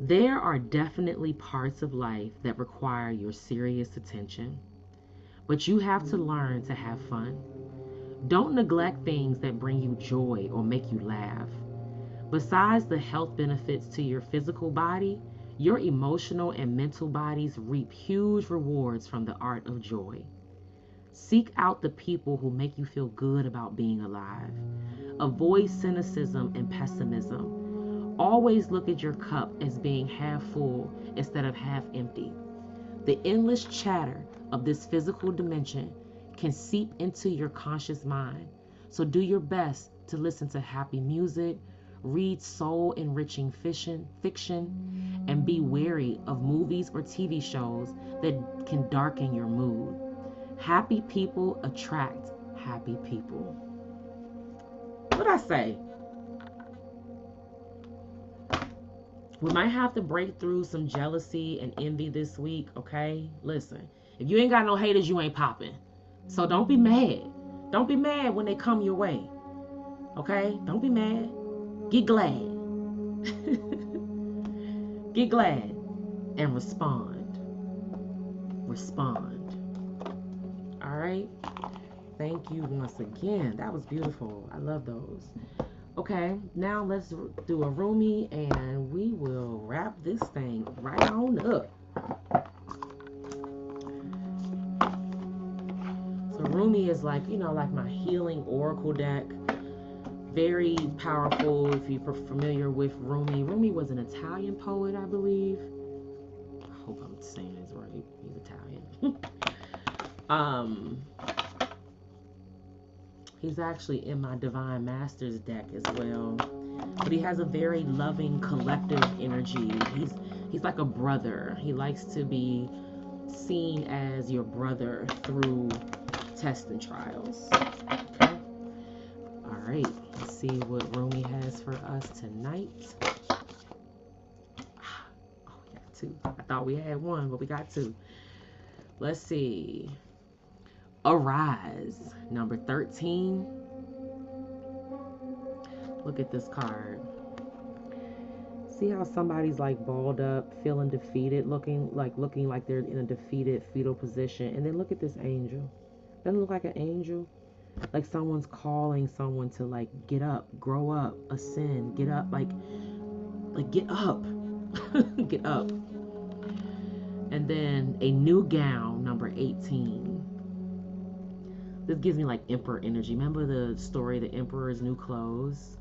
There are definitely parts of life that require your serious attention, but you have to learn to have fun. Don't neglect things that bring you joy or make you laugh. Besides the health benefits to your physical body, your emotional and mental bodies reap huge rewards from the art of joy. Seek out the people who make you feel good about being alive. Avoid cynicism and pessimism. Always look at your cup as being half full instead of half empty. The endless chatter of this physical dimension can seep into your conscious mind. So do your best to listen to happy music, read soul-enriching fiction, and be wary of movies or TV shows that can darken your mood. Happy people attract happy people. What'd I say? We might have to break through some jealousy and envy this week, okay? Listen, if you ain't got no haters, you ain't popping. So don't be mad. Don't be mad when they come your way, okay? Don't be mad. Get glad. Get glad and respond. Respond. All right? Thank you once again. That was beautiful. I love those. Okay, now let's do a roomie and we will wrap this thing right on up. So roomie is like, you know, like my healing oracle deck. Very powerful if you're familiar with Rumi. Rumi was an Italian poet, I believe. I hope I'm saying this right. He's Italian. He's actually in my Divine Masters deck as well. But he has a very loving, collective energy. He's like a brother. He likes to be seen as your brother through tests and trials. Okay? All right. Let's see what Rumi has for us tonight. Oh, we got two. I thought we had one, but we got two. Let's see. Arise, number 13. Look at this card. See how somebody's like balled up, feeling defeated, looking like they're in a defeated fetal position. And then look at this angel. Doesn't it look like an angel? Like someone's calling someone to like get up, grow up, ascend, get up, like get up. Get up. And then a new gown, number 18. This gives me like emperor energy. Remember the story, the emperor's new clothes?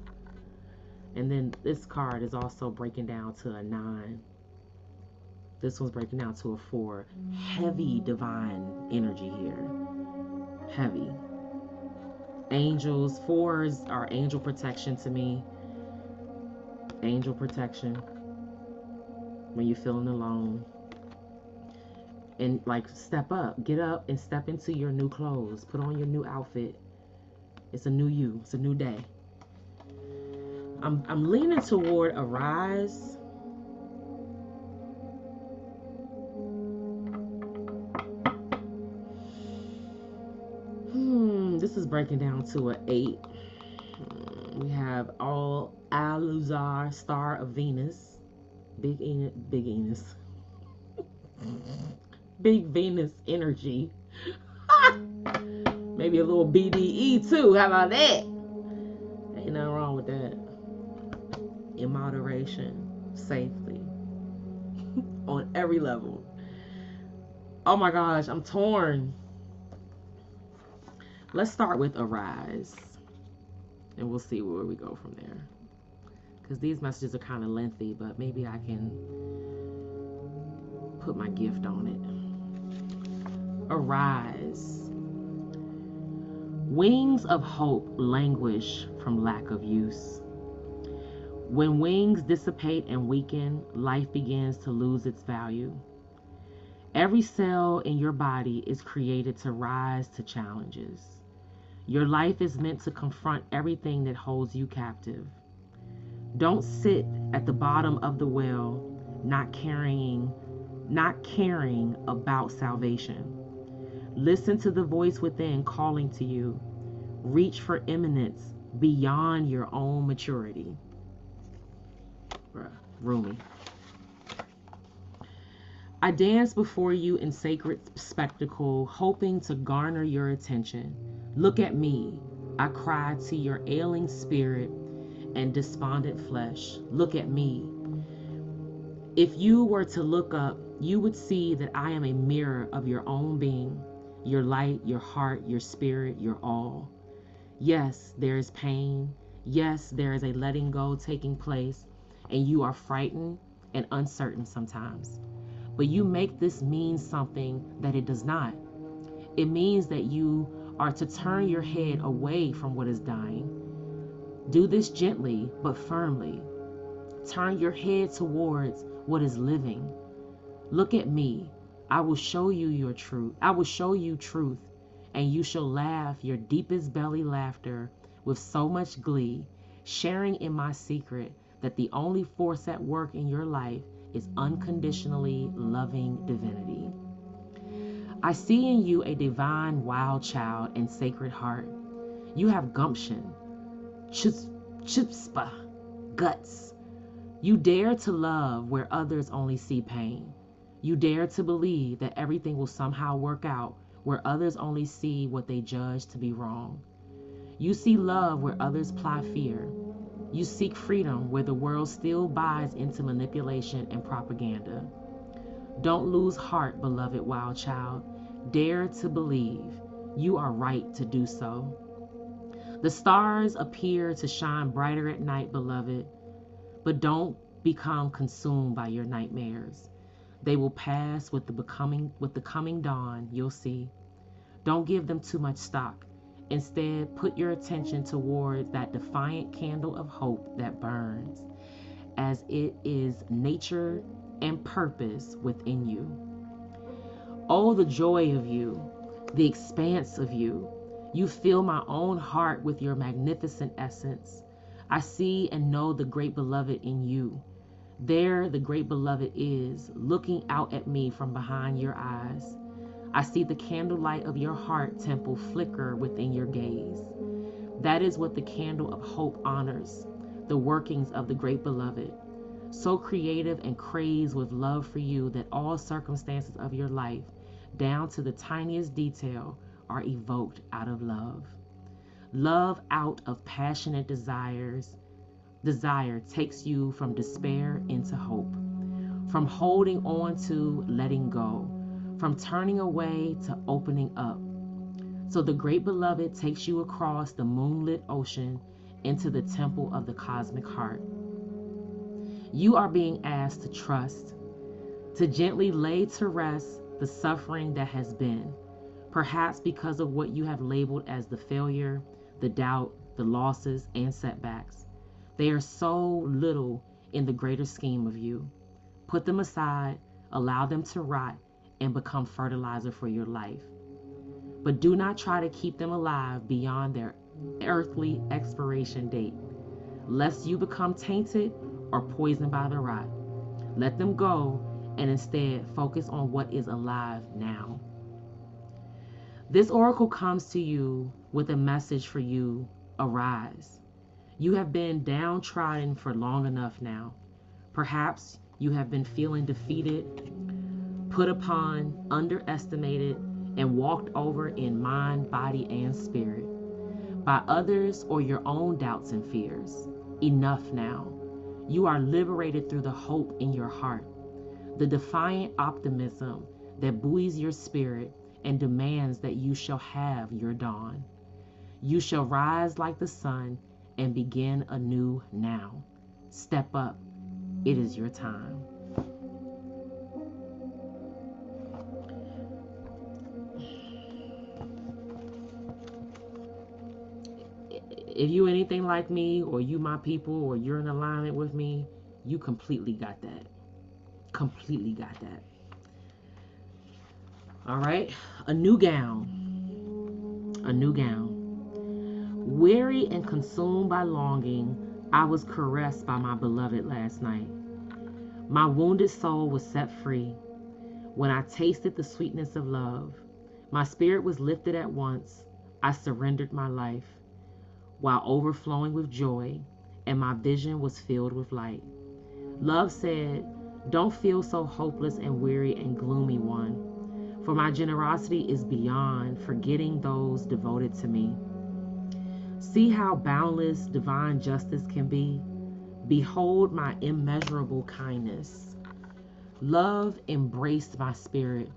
And then this card is also breaking down to a 9. This one's breaking down to a 4. Heavy divine energy here. Heavy. Angels. 4s are angel protection to me. Angel protection. When you're feeling alone. And like step up, get up and step into your new clothes. Put on your new outfit. It's a new you. It's a new day. I'm leaning toward arise. This is breaking down to an 8. We have all Aluzar, star of Venus. Big Venus. Big Venus energy. Maybe a little BDE too. How about that? Ain't nothing wrong with that. In moderation, safely, on every level. Oh my gosh, I'm torn. Let's start with arise, and we'll see where we go from there. Because these messages are kind of lengthy, but maybe I can put my gift on it. Arise. Wings of hope languish from lack of use. When wings dissipate and weaken, life begins to lose its value. Every cell in your body is created to rise to challenges. Your life is meant to confront everything that holds you captive. Don't sit at the bottom of the well, not caring about salvation. Listen to the voice within calling to you. Reach for eminence beyond your own maturity. Rumi. I dance before you in sacred spectacle, hoping to garner your attention. Look at me, I cry to your ailing spirit and despondent flesh. Look at me. If you were to look up, you would see that I am a mirror of your own being, your light, your heart, your spirit, your all. Yes, there is pain. Yes, there is a letting go taking place, and you are frightened and uncertain sometimes. But you make this mean something that it does not. It means that you are to turn your head away from what is dying. Do this gently but firmly. Turn your head towards what is living. Look at me. I will show you your truth. I will show you truth, and you shall laugh your deepest belly laughter with so much glee, sharing in my secret that the only force at work in your life is unconditionally loving divinity. I see in you a divine wild child and sacred heart. You have gumption, chutzpah, guts. You dare to love where others only see pain. You dare to believe that everything will somehow work out where others only see what they judge to be wrong. You see love where others ply fear. You seek freedom where the world still buys into manipulation and propaganda. Don't lose heart, beloved wild child. Dare to believe. You are right to do so. The stars appear to shine brighter at night, beloved, but don't become consumed by your nightmares. They will pass with the coming dawn, you'll see. Don't give them too much stock. Instead, put your attention towards that defiant candle of hope that burns, as it is nature and purpose within you. Oh, the joy of you, the expanse of you. You fill my own heart with your magnificent essence. I see and know the great beloved in you. There the great beloved is, looking out at me from behind your eyes. I see the candlelight of your heart temple flicker within your gaze. That is what the candle of hope honors, the workings of the great beloved, so creative and crazed with love for you that all circumstances of your life, down to the tiniest detail, are evoked out of love. Love out of passionate desire takes you from despair into hope, from holding on to letting go, from turning away to opening up. So the great beloved takes you across the moonlit ocean into the temple of the cosmic heart. You are being asked to trust, to gently lay to rest the suffering that has been, perhaps because of what you have labeled as the failure, the doubt, the losses, and setbacks. They are so little in the greater scheme of you. Put them aside, allow them to rot, and become fertilizer for your life. But do not try to keep them alive beyond their earthly expiration date, lest you become tainted or poisoned by the rot. Let them go and instead focus on what is alive now. This oracle comes to you with a message for you: arise. You have been downtrodden for long enough now. Perhaps you have been feeling defeated, put upon, underestimated, and walked over in mind, body, and spirit by others or your own doubts and fears. Enough now. You are liberated through the hope in your heart, the defiant optimism that buoys your spirit and demands that you shall have your dawn. You shall rise like the sun and begin anew now. Step up. It is your time. If you anything like me, or you my people, or you're in alignment with me, you completely got that. Completely got that. All right. A new gown. A new gown. Weary and consumed by longing, I was caressed by my beloved last night. My wounded soul was set free when I tasted the sweetness of love. My spirit was lifted at once. I surrendered my life while overflowing with joy, and my vision was filled with light. Love said, Don't feel so hopeless and weary and gloomy, one, for my generosity is beyond forgetting those devoted to me. See how boundless divine justice can be? Behold my immeasurable kindness. Love embraced my spirit,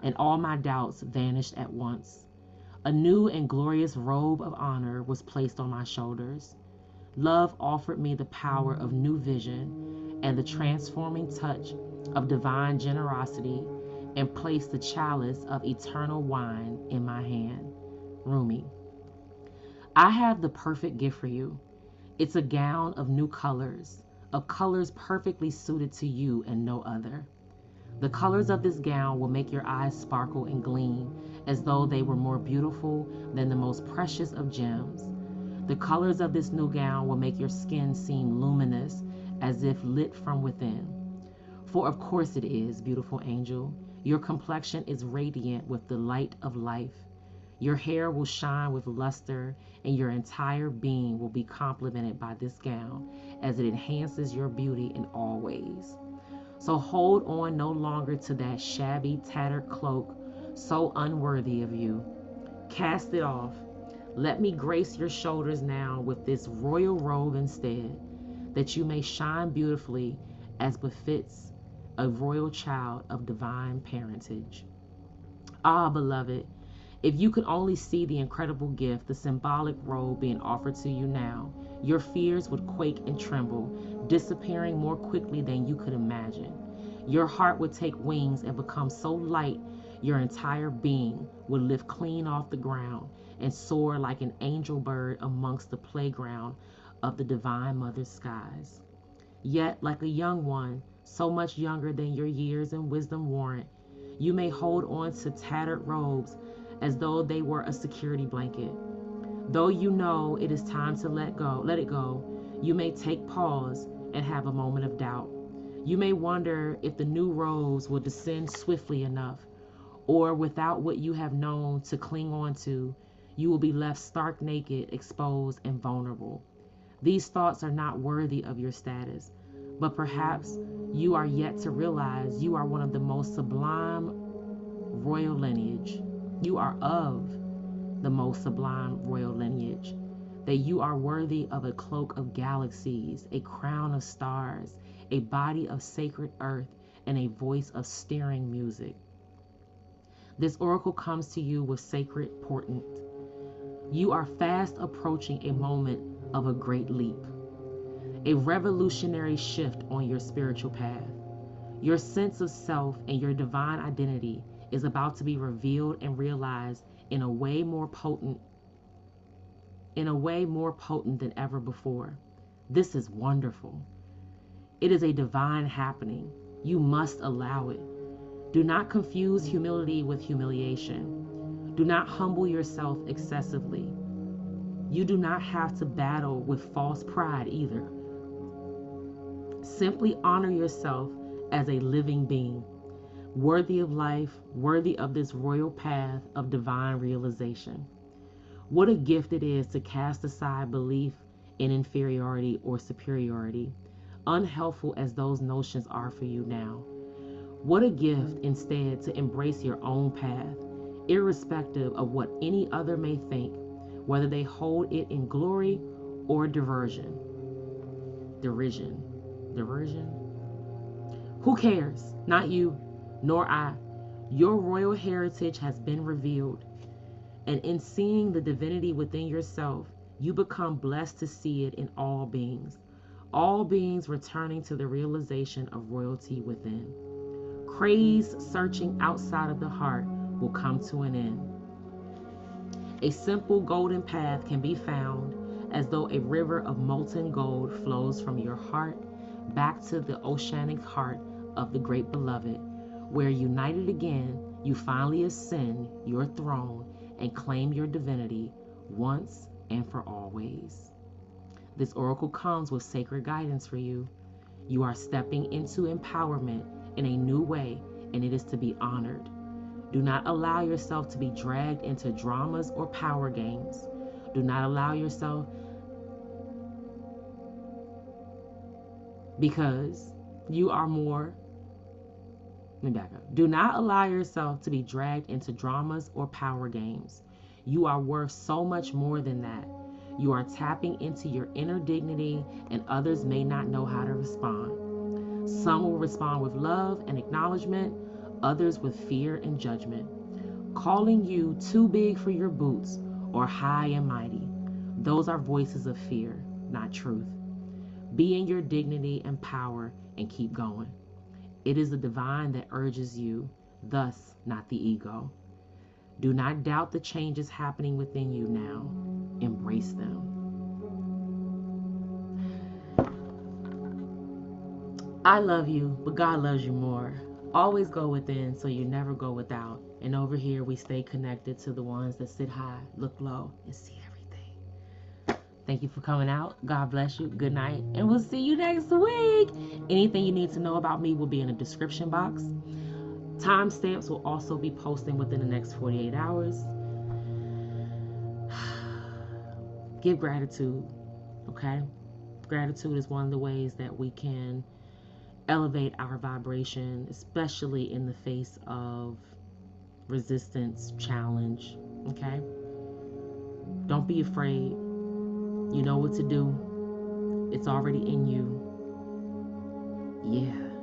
and all my doubts vanished at once. A new and glorious robe of honor was placed on my shoulders. Love offered me the power of new vision and the transforming touch of divine generosity and placed the chalice of eternal wine in my hand. Rumi. I have the perfect gift for you. It's a gown of new colors, of colors perfectly suited to you and no other. The colors of this gown will make your eyes sparkle and gleam as though they were more beautiful than the most precious of gems. The colors of this new gown will make your skin seem luminous as if lit from within. For of course it is, beautiful angel. Your complexion is radiant with the light of life. Your hair will shine with luster, and your entire being will be complemented by this gown as it enhances your beauty in all ways. So hold on no longer to that shabby, tattered cloak so unworthy of you. Cast it off. Let me grace your shoulders now with this royal robe instead, that you may shine beautifully as befits a royal child of divine parentage. Ah, beloved, if you could only see the incredible gift, the symbolic robe being offered to you now, your fears would quake and tremble, disappearing more quickly than you could imagine. Your heart would take wings and become so light your entire being would lift clean off the ground and soar like an angel bird amongst the playground of the Divine Mother's skies. Yet, like a young one, so much younger than your years and wisdom warrant, you may hold on to tattered robes as though they were a security blanket. Though you know it is time to let it go, you may take pause and have a moment of doubt. You may wonder if the new robes will descend swiftly enough, or without what you have known to cling on to, you will be left stark naked, exposed, and vulnerable. These thoughts are not worthy of your status, but perhaps you are yet to realize you are one of the most sublime royal lineage. You are of the most sublime royal lineage, that you are worthy of a cloak of galaxies, a crown of stars, a body of sacred earth, and a voice of stirring music. This oracle comes to you with sacred portent. You are fast approaching a moment of a great leap, a revolutionary shift on your spiritual path. Your sense of self and your divine identity is about to be revealed and realized in a way more potent than ever before. This is wonderful. It is a divine happening. You must allow it. Do not confuse humility with humiliation. Do not humble yourself excessively. You do not have to battle with false pride either. Simply honor yourself as a living being, worthy of life, worthy of this royal path of divine realization. What a gift it is to cast aside belief in inferiority or superiority, unhelpful as those notions are for you now. What a gift instead to embrace your own path, irrespective of what any other may think, whether they hold it in glory or derision. Derision. Who cares? Not you, nor I. Your royal heritage has been revealed, and in seeing the divinity within yourself, you become blessed to see it in all beings returning to the realization of royalty within. Crazed searching outside of the heart will come to an end. A simple golden path can be found as though a river of molten gold flows from your heart back to the oceanic heart of the great beloved, where united again, you finally ascend your throne and claim your divinity once and for always. This oracle comes with sacred guidance for you. You are stepping into empowerment in a new way, and it is to be honored. Do not allow yourself to be dragged into dramas or power games. Do not allow yourself, because you are more Let me back up. Do not allow yourself to be dragged into dramas or power games. You are worth so much more than that. You are tapping into your inner dignity, and others may not know how to respond. Some will respond with love and acknowledgement, others with fear and judgment, calling you too big for your boots or high and mighty. Those are voices of fear, not truth. Be in your dignity and power and keep going. It is the divine that urges you, thus, not the ego. Do not doubt the changes happening within you now. Embrace them. I love you, but God loves you more. Always go within so you never go without. And over here, we stay connected to the ones that sit high, look low, and see everything. Thank you for coming out. God bless you. Good night. And we'll see you next week. Anything you need to know about me will be in the description box. Timestamps will also be posting within the next 48 hours. Give gratitude, okay? Gratitude is one of the ways that we can elevate our vibration, especially in the face of resistance, challenge, okay? Don't be afraid. You know what to do. It's already in you. Yeah.